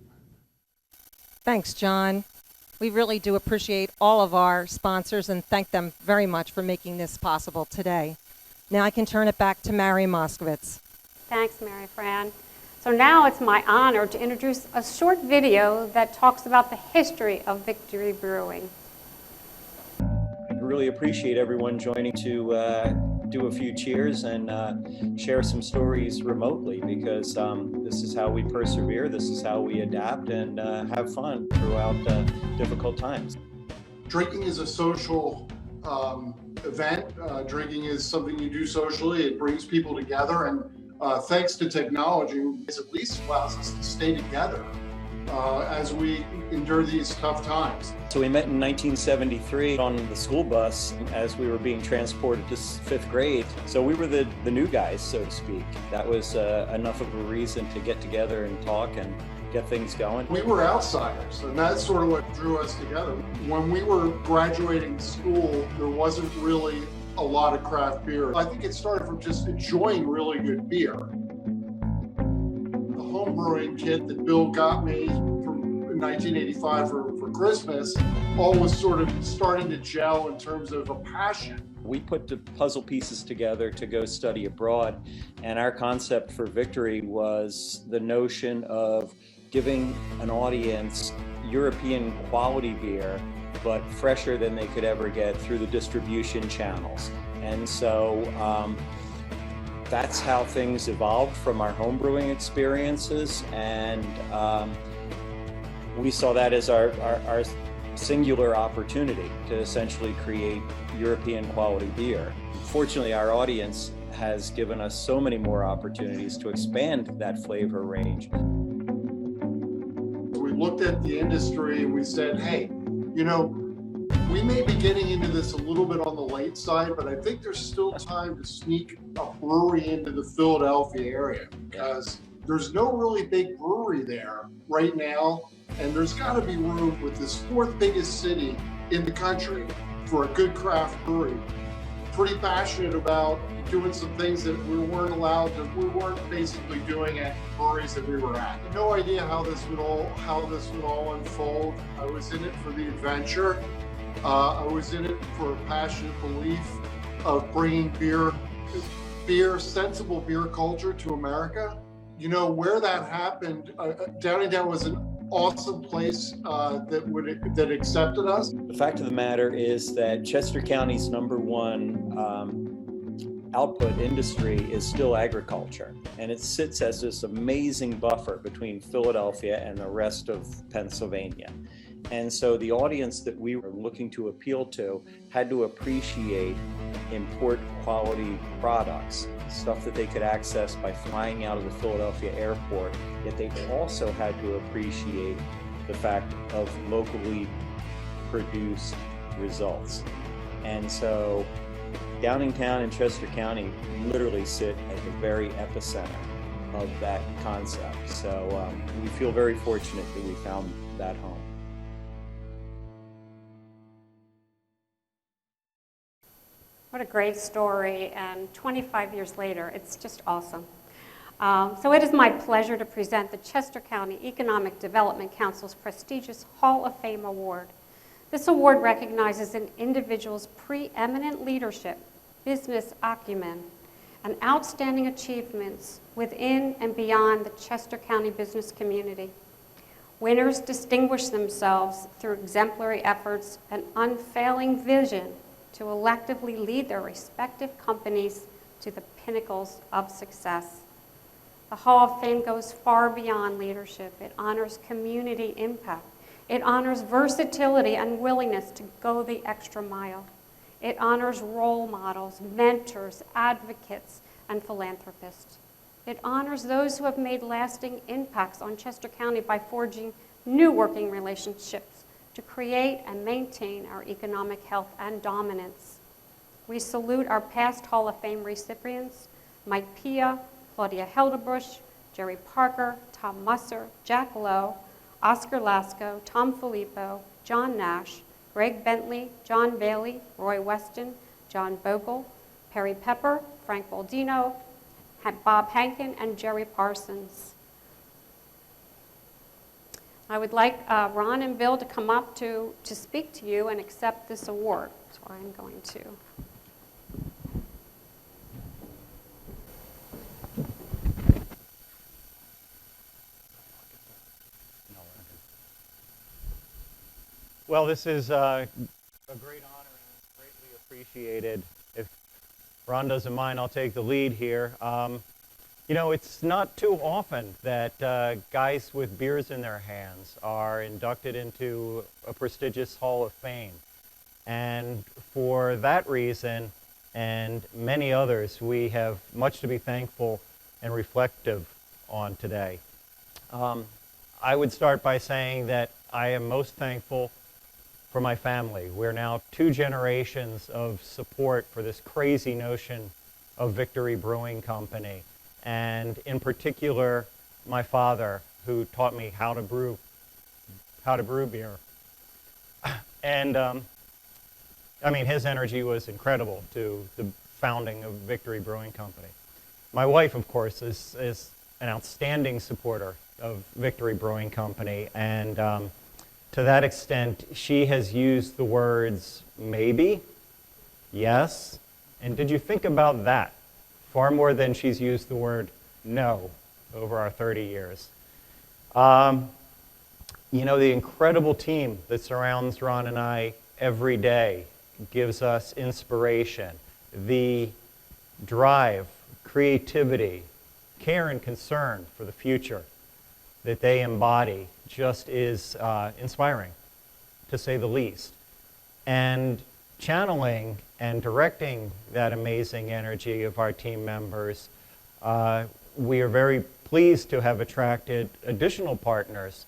Thanks, John. We really do appreciate all of our sponsors and thank them very much for making this possible today. Now I can turn it back to Mary Moskowitz. Thanks, Mary Fran. So now it's my honor to introduce a short video that talks about the history of Victory Brewing. I really appreciate everyone joining to do a few cheers and share some stories remotely, because this is how we persevere, this is how we adapt and have fun throughout difficult times. Drinking is a social event. Drinking is something you do socially. It brings people together, and thanks to technology, it at least allows us to stay together as we endure these tough times. So we met in 1973 on the school bus as we were being transported to 5th grade. So we were the new guys, so to speak. That was enough of a reason to get together and talk and get things going. We were outsiders, and that's sort of what drew us together. When we were graduating school, there wasn't really a lot of craft beer. I think it started from just enjoying really good beer. The home brewing kit that Bill got me from 1985 for Christmas, all was sort of starting to gel in terms of a passion. We put the puzzle pieces together to go study abroad, and our concept for Victory was the notion of giving an audience European quality beer, but fresher than they could ever get through the distribution channels. And so that's how things evolved from our homebrewing experiences, and we saw that as our singular opportunity to essentially create European quality beer. Fortunately, our audience has given us so many more opportunities to expand that flavor range. We looked at the industry and we said, hey, you know, we may be getting into this a little bit on the late side, but I think there's still time to sneak a brewery into the Philadelphia area, because there's no really big brewery there right now, and there's got to be room with this 4th biggest city in the country for a good craft brewery. Pretty passionate about doing some things that we weren't basically doing at breweries that we were at. No idea how this would all unfold. I was in it for the adventure. I was in it for a passionate belief of bringing sensible beer culture to America. You know, where that happened, Downingtown was awesome place that accepted us. The fact of the matter is that Chester County's #1 output industry is still agriculture, and it sits as this amazing buffer between Philadelphia and the rest of Pennsylvania. And so the audience that we were looking to appeal to had to appreciate import quality products, stuff that they could access by flying out of the Philadelphia airport, yet they also had to appreciate the fact of locally produced results. And so Downingtown and Chester County literally sit at the very epicenter of that concept. So we feel very fortunate that we found that home. What a great story, and 25 years later, it's just awesome. So it is my pleasure to present the Chester County Economic Development Council's prestigious Hall of Fame Award. This award recognizes an individual's preeminent leadership, business acumen, and outstanding achievements within and beyond the Chester County business community. Winners distinguish themselves through exemplary efforts and unfailing vision to electively lead their respective companies to the pinnacles of success. The Hall of Fame goes far beyond leadership. It honors community impact. It honors versatility and willingness to go the extra mile. It honors role models, mentors, advocates, and philanthropists. It honors those who have made lasting impacts on Chester County by forging new working relationships to create and maintain our economic health and dominance. We salute our past Hall of Fame recipients, Mike Pia, Claudia Heldebush, Jerry Parker, Tom Musser, Jack Lowe, Oscar Lasco, Tom Filippo, John Nash, Greg Bentley, John Bailey, Roy Weston, John Bogle, Perry Pepper, Frank Baldino, Bob Hankin, and Jerry Parsons. I would like Ron and Bill to come up to speak to you and accept this award. So I'm going to. Well, this is a great honor and greatly appreciated. If Ron doesn't mind, I'll take the lead here. You know, it's not too often that guys with beers in their hands are inducted into a prestigious Hall of Fame. And for that reason, and many others, we have much to be thankful and reflective on today. I would start by saying that I am most thankful for my family. We're now 2 generations of support for this crazy notion of Victory Brewing Company. And in particular, my father, who taught me how to brew beer. And I mean, his energy was incredible to the founding of Victory Brewing Company. My wife, of course, is an outstanding supporter of Victory Brewing Company, and to that extent, she has used the words maybe, yes, and did you think about that? Far more than she's used the word no over our 30 years. You know, the incredible team that surrounds Ron and I every day gives us inspiration. The drive, creativity, care and concern for the future that they embody just is inspiring, to say the least. And channeling and directing that amazing energy of our team members, we are very pleased to have attracted additional partners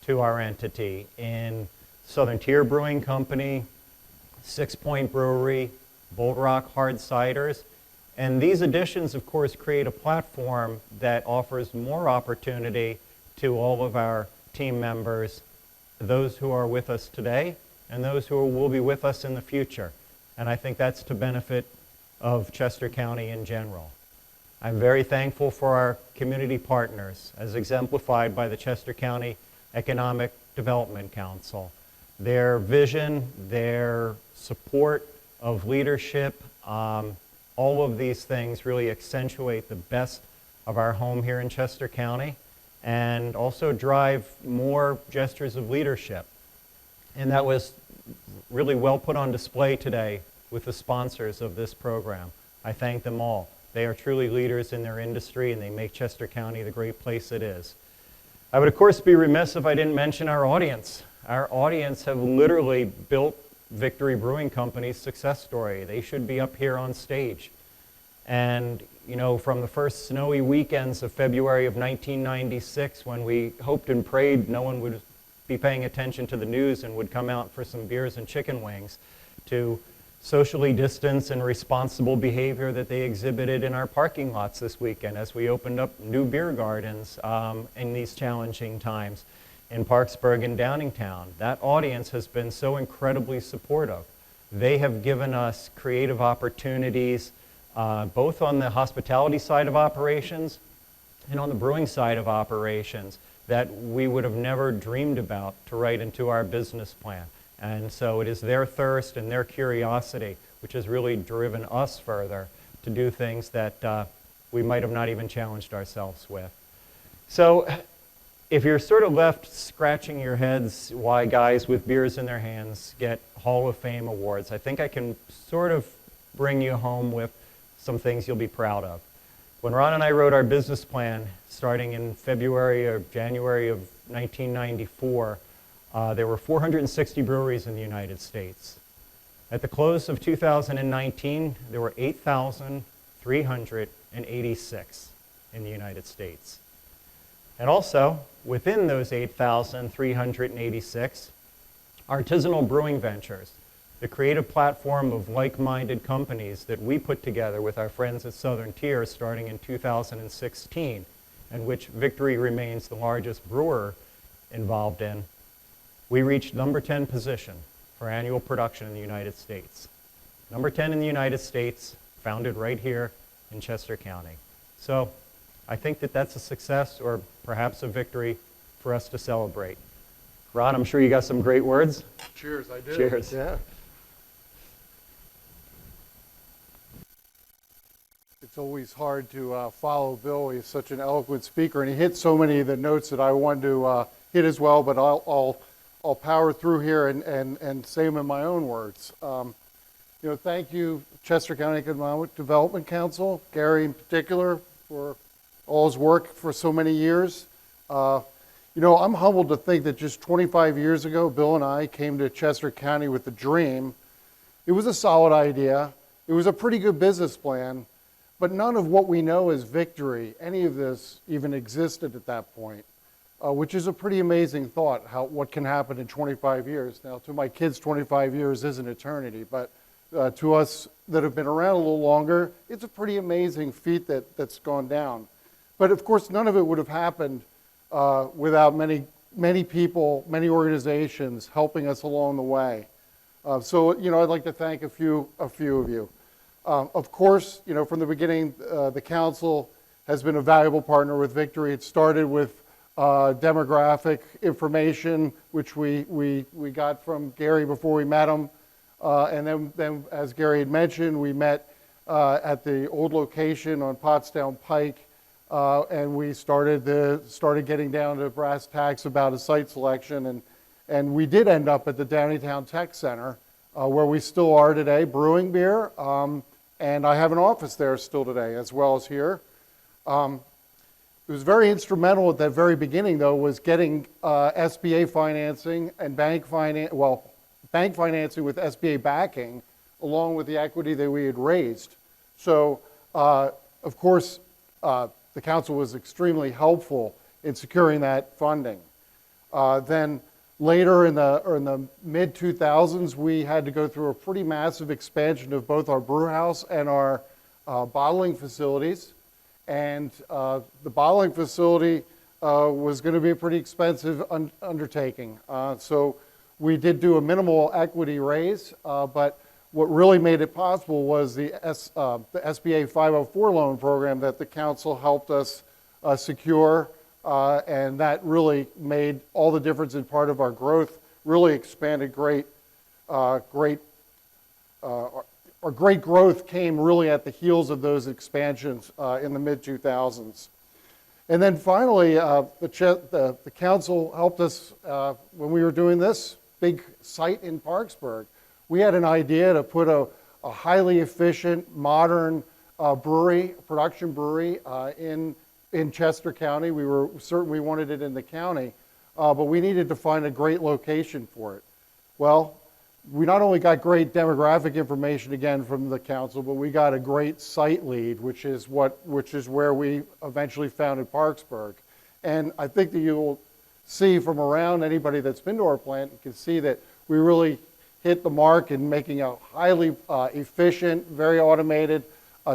to our entity in Southern Tier Brewing Company, 6 Point Brewery, Bold Rock Hard Ciders. And these additions, of course, create a platform that offers more opportunity to all of our team members, those who are with us today and those who will be with us in the future. And I think that's to benefit of Chester County in general. I'm very thankful for our community partners, as exemplified by the Chester County Economic Development Council. Their vision, their support of leadership, all of these things really accentuate the best of our home here in Chester County. and also drive more gestures of leadership. And that was really well put on display today with the sponsors of this program. I thank them all. They are truly leaders in their industry, and they make Chester County the great place it is. I would, of course, be remiss if I didn't mention our audience. Our audience have literally built Victory Brewing Company's success story. They should be up here on stage. And, you know, from the first snowy weekends of February of 1996, when we hoped and prayed no one would be paying attention to the news and would come out for some beers and chicken wings, to socially distanced and responsible behavior that they exhibited in our parking lots this weekend as we opened up new beer gardens in these challenging times in Parksburg and Downingtown. That audience has been so incredibly supportive. They have given us creative opportunities both on the hospitality side of operations and on the brewing side of operations that we would have never dreamed about to write into our business plan. And so it is their thirst and their curiosity which has really driven us further to do things that we might have not even challenged ourselves with. So if you're sort of left scratching your heads why guys with beers in their hands get Hall of Fame awards, I think I can sort of bring you home with some things you'll be proud of. When Ron and I wrote our business plan starting in February or January of 1994, there were 460 breweries in the United States. At the close of 2019, there were 8,386 in the United States. And also, within those 8,386, Artisanal Brewing Ventures, the creative platform of like-minded companies that we put together with our friends at Southern Tier starting in 2016, and which Victory remains the largest brewer involved in, we reached number 10 position for annual production in the United States. Number 10 in the United States, founded right here in Chester County. So I think that that's a success or perhaps a victory for us to celebrate. Ron, I'm sure you got some great words. Cheers, I do. Cheers. Yeah. It's always hard to follow Bill. He's such an eloquent speaker, and he hit so many of the notes that I wanted to hit as well, but I'll power through here and say them in my own words. Thank you, Chester County Economic Development Council, Gary in particular, for all his work for so many years. I'm humbled to think that just 25 years ago, Bill and I came to Chester County with a dream. It was a solid idea. It was a pretty good business plan, but none of what we know as Victory, any of this even existed at that point. Which is a pretty amazing thought, what can happen in 25 years. Now, to my kids, 25 years is an eternity, but to us that have been around a little longer, it's a pretty amazing feat that's gone down. But of course, none of it would have happened without many people, many organizations helping us along the way. So I'd like to thank a few of you. Of course, from the beginning, the council has been a valuable partner with Victory. It started with demographic information, which we got from Gary before we met him. And then, as Gary had mentioned, we met at the old location on Pottstown Pike, and we started getting down to brass tacks about a site selection. And we did end up at the Downingtown Tech Center, where we still are today, brewing beer. And I have an office there still today, as well as here. It was very instrumental at that very beginning, though, was getting SBA financing and bank financing with SBA backing, along with the equity that we had raised. So, of course, the council was extremely helpful in securing that funding. Then later in the mid-2000s, we had to go through a pretty massive expansion of both our brew house and our bottling facilities. And the bottling facility was going to be a pretty expensive undertaking. So we did do a minimal equity raise, but what really made it possible was the SBA 504 loan program that the council helped us secure, and that really made all the difference in part of our growth, really expanded our great growth came really at the heels of those expansions in the mid-2000s. And then finally, the council helped us when we were doing this big site in Parksburg. We had an idea to put a highly efficient, modern brewery, production brewery in Chester County. We were certain we wanted it in the county, but we needed to find a great location for it. Well, we not only got great demographic information again from the council, but we got a great site lead, which is where we eventually founded Parksburg. And I think that you'll see from around, anybody that's been to our plant, you can see that we really hit the mark in making a highly efficient, very automated,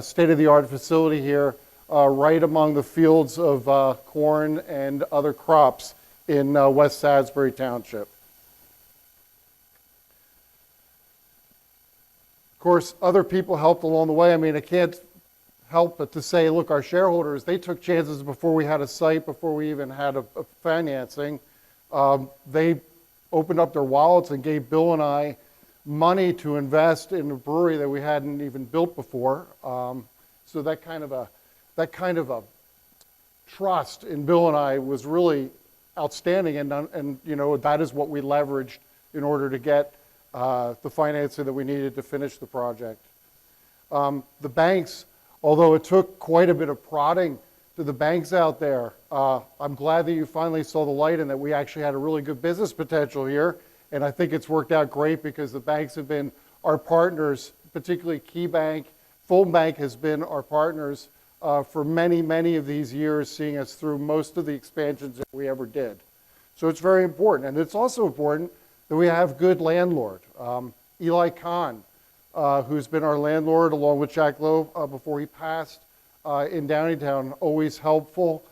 state-of-the-art facility here, right among the fields of corn and other crops in West Salisbury Township. Of course, other people helped along the way. I mean, I can't help but to say, look, our shareholders, they took chances before we had a site, before we even had a financing. They opened up their wallets and gave Bill and I money to invest in a brewery that we hadn't even built before. So that kind of a trust in Bill and I was really outstanding, and you know, that is what we leveraged in order to get the financing that we needed to finish the project. The banks, although it took quite a bit of prodding to the banks out there, I'm glad that you finally saw the light and that we actually had a really good business potential here. And I think it's worked out great because the banks have been our partners, particularly Key Bank. Fulton Bank has been our partners for many, many of these years, seeing us through most of the expansions that we ever did. So it's very important. And it's also important that we have good landlord. Eli Kahn, who's been our landlord along with Jack Lowe before he passed in Downingtown, always helpful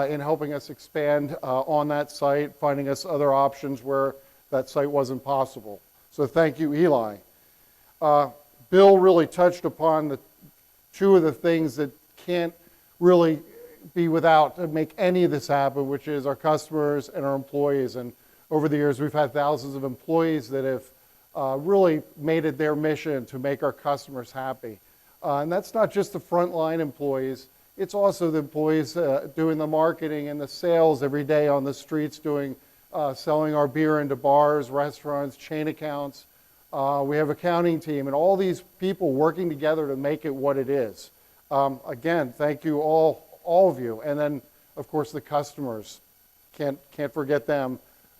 in helping us expand on that site, finding us other options where that site wasn't possible. So thank you, Eli. Bill really touched upon two of the things that can't really be without to make any of this happen, which is our customers and our employees. And over the years, we've had thousands of employees that have really made it their mission to make our customers happy. And that's not just the frontline employees, it's also the employees doing the marketing and the sales every day on the streets, selling our beer into bars, restaurants, chain accounts. We have an accounting team and all these people working together to make it what it is. Again, thank you all of you. And then, of course, the customers. Can't forget them.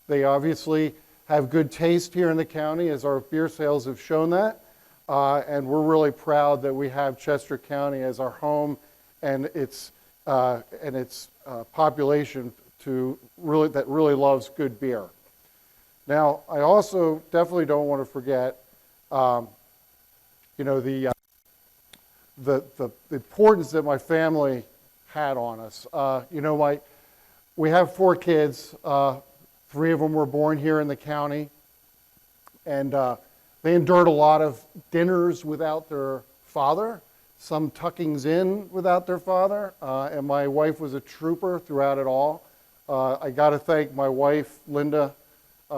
They obviously have good taste here in the county, as our beer sales have shown that. And we're really proud that we have Chester County as our home and its population that really loves good beer. Now, I also definitely don't want to forget, you know, the importance that my family had on us. You know, we have 4 kids. 3 of them were born here in the county, and they endured a lot of dinners without their father, some tuckings in without their father, and my wife was a trooper throughout it all. I got to thank my wife, Linda,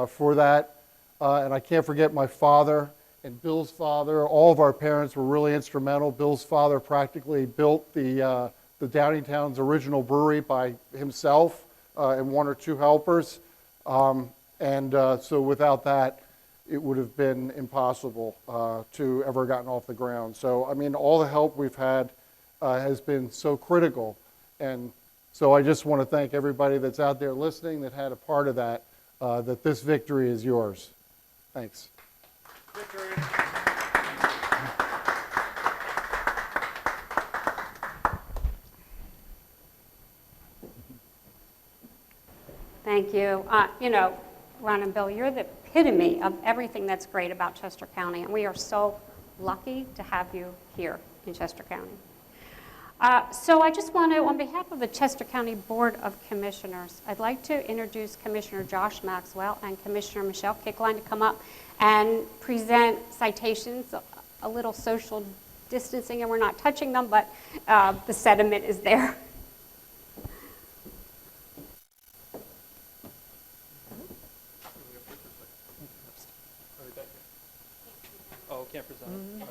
for that, and I can't forget my father and Bill's father. All of our parents were really instrumental. Bill's father practically built the Downingtown's original brewery by himself and 1 or 2 helpers. So without that, it would have been impossible to ever gotten off the ground. So, I mean, all the help we've had has been so critical. And so I just want to thank everybody that's out there listening that had a part of that, that this victory is yours. Thanks. Victory. Thank you. You know, Ron and Bill, you're the epitome of everything that's great about Chester County, and we are so lucky to have you here in Chester County. So I just want to, on behalf of the Chester County Board of Commissioners, I'd like to introduce Commissioner Josh Maxwell and Commissioner Michelle Kickline to come up and present citations, a little social distancing, and we're not touching them, but the sediment is there. Oh, can't present. Mm-hmm.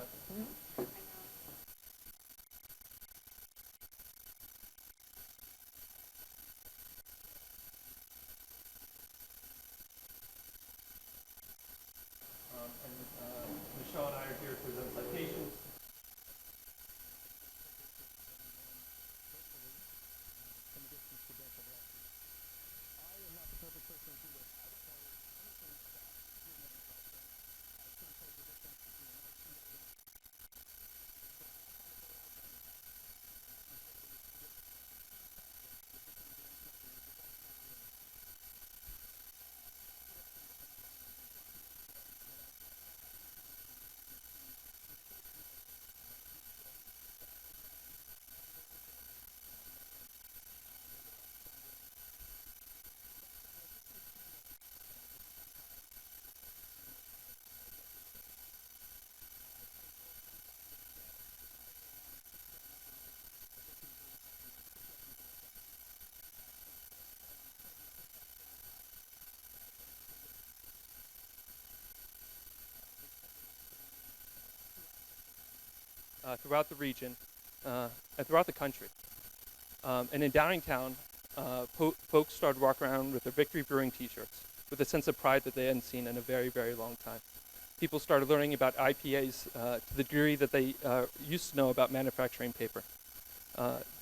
Shaw and I are here to present citations. Throughout the region and throughout the country. And in Downingtown, folks started walking around with their Victory Brewing t-shirts with a sense of pride that they hadn't seen in a very, very long time. People started learning about IPAs to the degree that they used to know about manufacturing paper.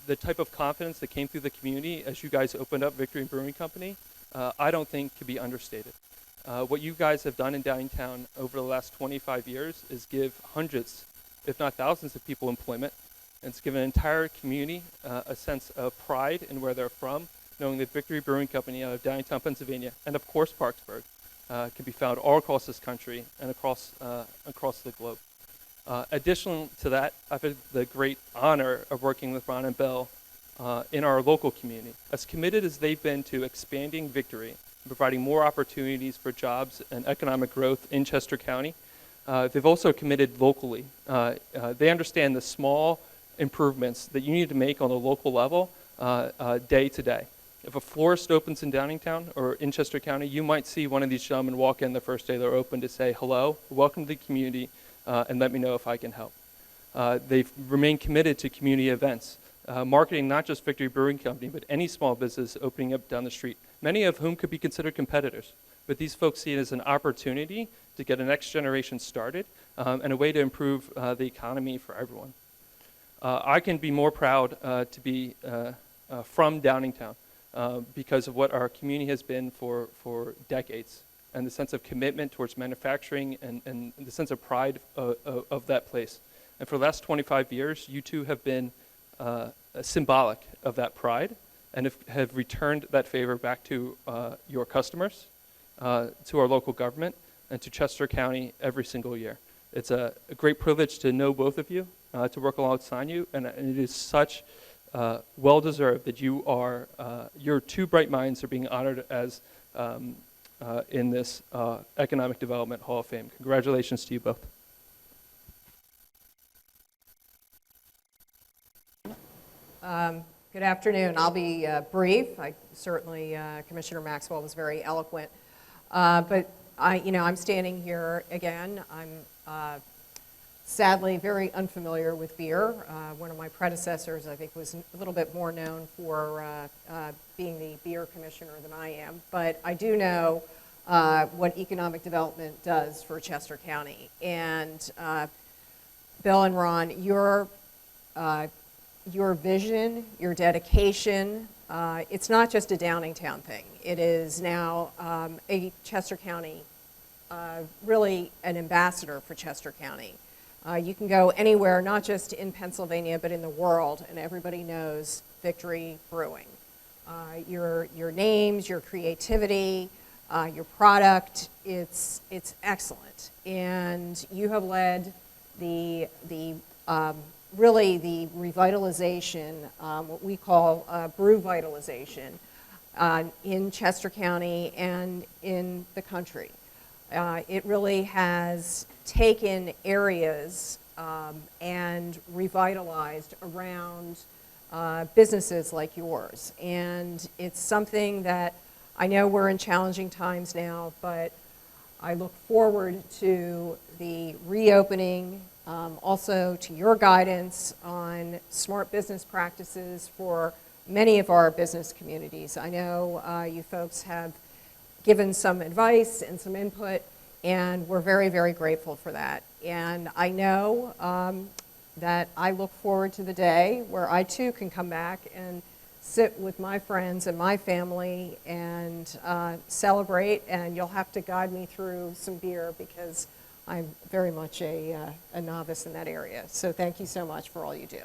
The type of confidence that came through the community as you guys opened up Victory Brewing Company, I don't think can be understated. What you guys have done in Downingtown over the last 25 years is give hundreds, if not thousands of people employment, and it's given an entire community a sense of pride in where they're from, knowing that Victory Brewing Company out of Downingtown, Pennsylvania, and of course Parksburg, can be found all across this country and across the globe. Additional to that, I've had the great honor of working with Ron and Bill in our local community. As committed as they've been to expanding Victory and providing more opportunities for jobs and economic growth in Chester County, they've also committed locally. They understand the small improvements that you need to make on a local level day to day. If a florist opens in Downingtown or in Chester County, you might see one of these gentlemen walk in the first day they're open to say, hello, welcome to the community, and let me know if I can help. They've remained committed to community events, marketing not just Victory Brewing Company, but any small business opening up down the street, many of whom could be considered competitors. But these folks see it as an opportunity to get a next generation started and a way to improve the economy for everyone. I can be more proud to be from Downingtown because of what our community has been for decades and the sense of commitment towards manufacturing and the sense of pride of that place. And for the last 25 years, you two have been symbolic of that pride and have returned that favor back to your customers, to our local government, and to Chester County every single year. It's a great privilege to know both of you, to work alongside you, and it is such well-deserved that you are, your two bright minds are being honored as in this Economic Development Hall of Fame. Congratulations to you both. Good afternoon. I'll be brief. Certainly, Commissioner Maxwell was very eloquent, but I'm standing here again. I'm sadly very unfamiliar with beer. One of my predecessors, I think, was a little bit more known for being the beer commissioner than I am, but I do know what economic development does for Chester County. And Bill and Ron, your vision, your dedication, it's not just a Downingtown thing. It is now a Chester County, really an ambassador for Chester County. You can go anywhere, not just in Pennsylvania, but in the world, and everybody knows Victory Brewing. Your names, your creativity, your product, it's excellent. And you have led really the revitalization, what we call brew vitalization in Chester County and in the country. It really has taken areas and revitalized around businesses like yours. And it's something that I know we're in challenging times now, but I look forward to the reopening, also to your guidance on smart business practices for many of our business communities. I know you folks have given some advice and some input And we're very, very grateful for that. And I know that I look forward to the day where I too can come back and sit with my friends and my family and celebrate, and you'll have to guide me through some beer because I'm very much a novice in that area. So thank you so much for all you do.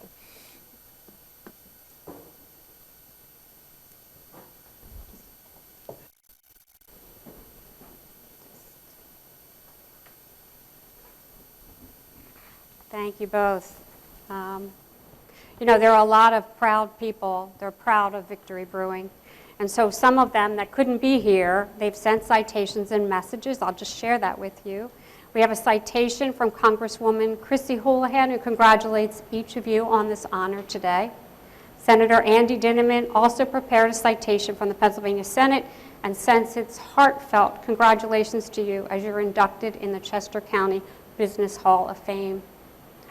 Thank you both. You know, there are a lot of proud people. They're proud of Victory Brewing. And so some of them that couldn't be here, they've sent citations and messages. I'll just share that with you. We have a citation from Congresswoman Chrissy Houlihan, who congratulates each of you on this honor today. Senator Andy Dinniman also prepared a citation from the Pennsylvania Senate and sends its heartfelt congratulations to you as you're inducted in the Chester County Business Hall of Fame.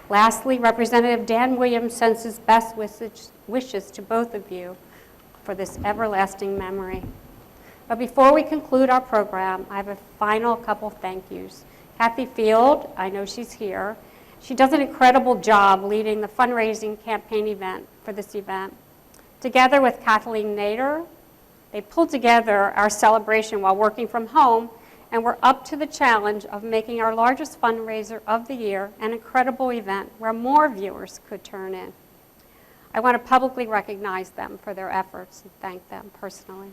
Lastly, Representative Dan Williams sends his best wishes to both of you for this everlasting memory. But before we conclude our program, I have a final couple thank yous. Kathy Field, I know she's here. She does an incredible job leading the fundraising campaign event for this event. Together with Kathleen Nader, they pulled together our celebration while working from home, and we're up to the challenge of making our largest fundraiser of the year an incredible event where more viewers could turn in. I want to publicly recognize them for their efforts and thank them personally.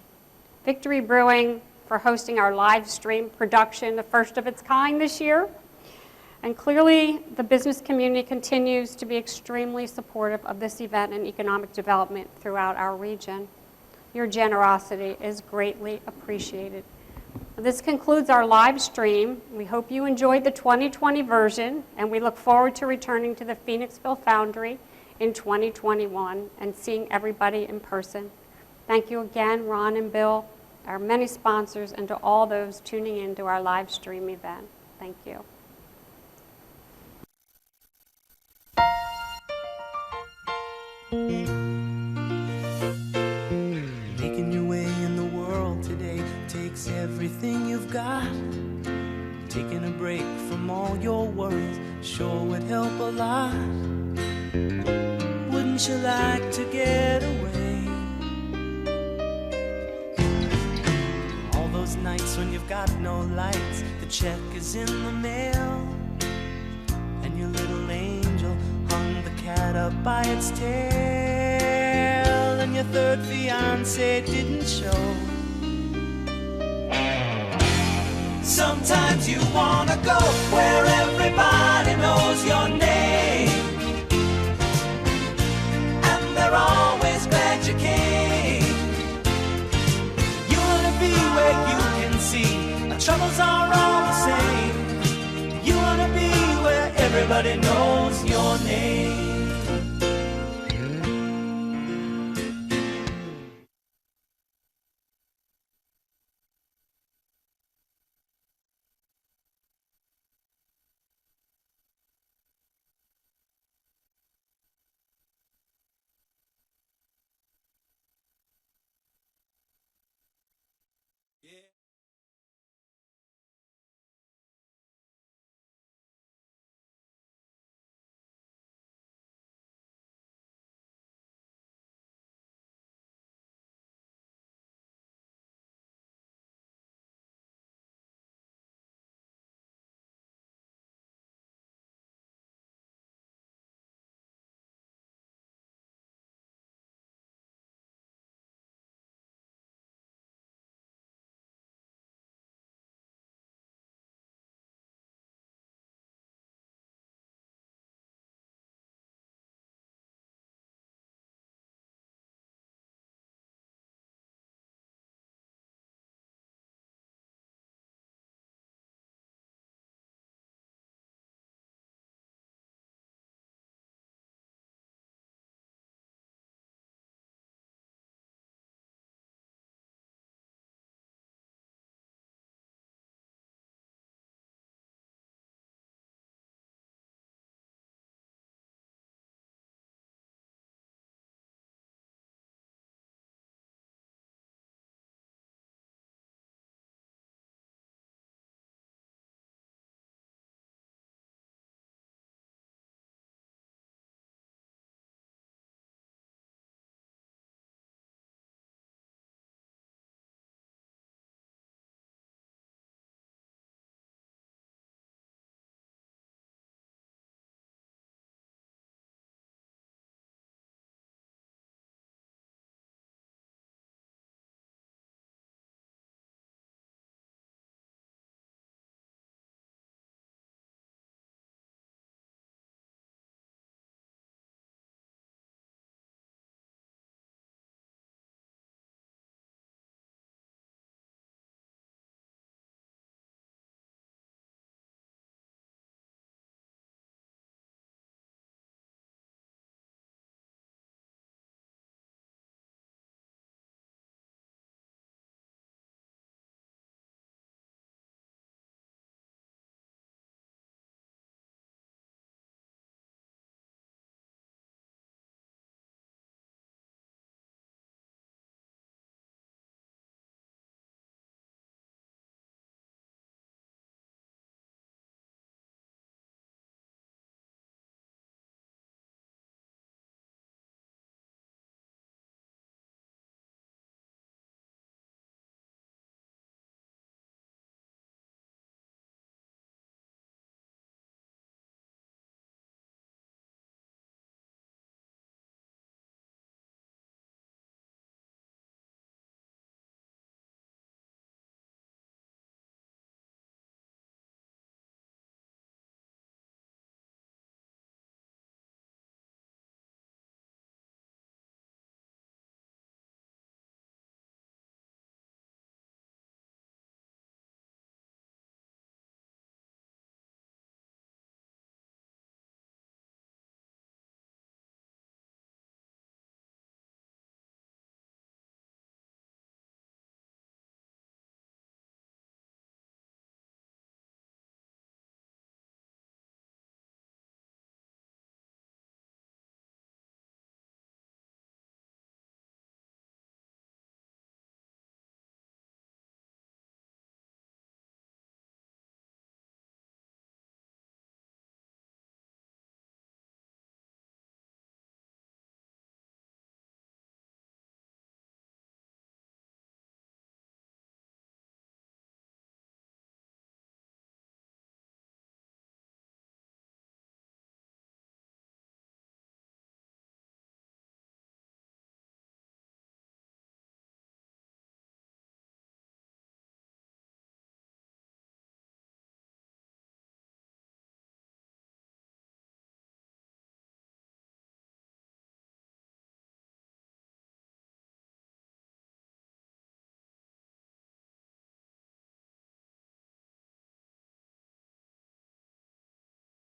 Victory Brewing for hosting our live stream production, the first of its kind this year. And clearly, the business community continues to be extremely supportive of this event and economic development throughout our region. Your generosity is greatly appreciated. This concludes our live stream. We hope you enjoyed the 2020 version, and we look forward to returning to the Phoenixville Foundry in 2021 and seeing everybody in person. Thank you again, Ron and Bill, our many sponsors, and to all those tuning in to our live stream event. Thank you. Making your way in the world today takes everything you've got. Taking a break from all your worries sure would help a lot. Wouldn't you like to get away? All those nights when you've got no lights, the check is in the mail, and your little angel hung the cat up by its tail, and your third fiance didn't show. Sometimes you wanna go where everybody knows your name, and they're always glad you came. You wanna be where you can see our troubles are all the same. You wanna be where everybody knows your name.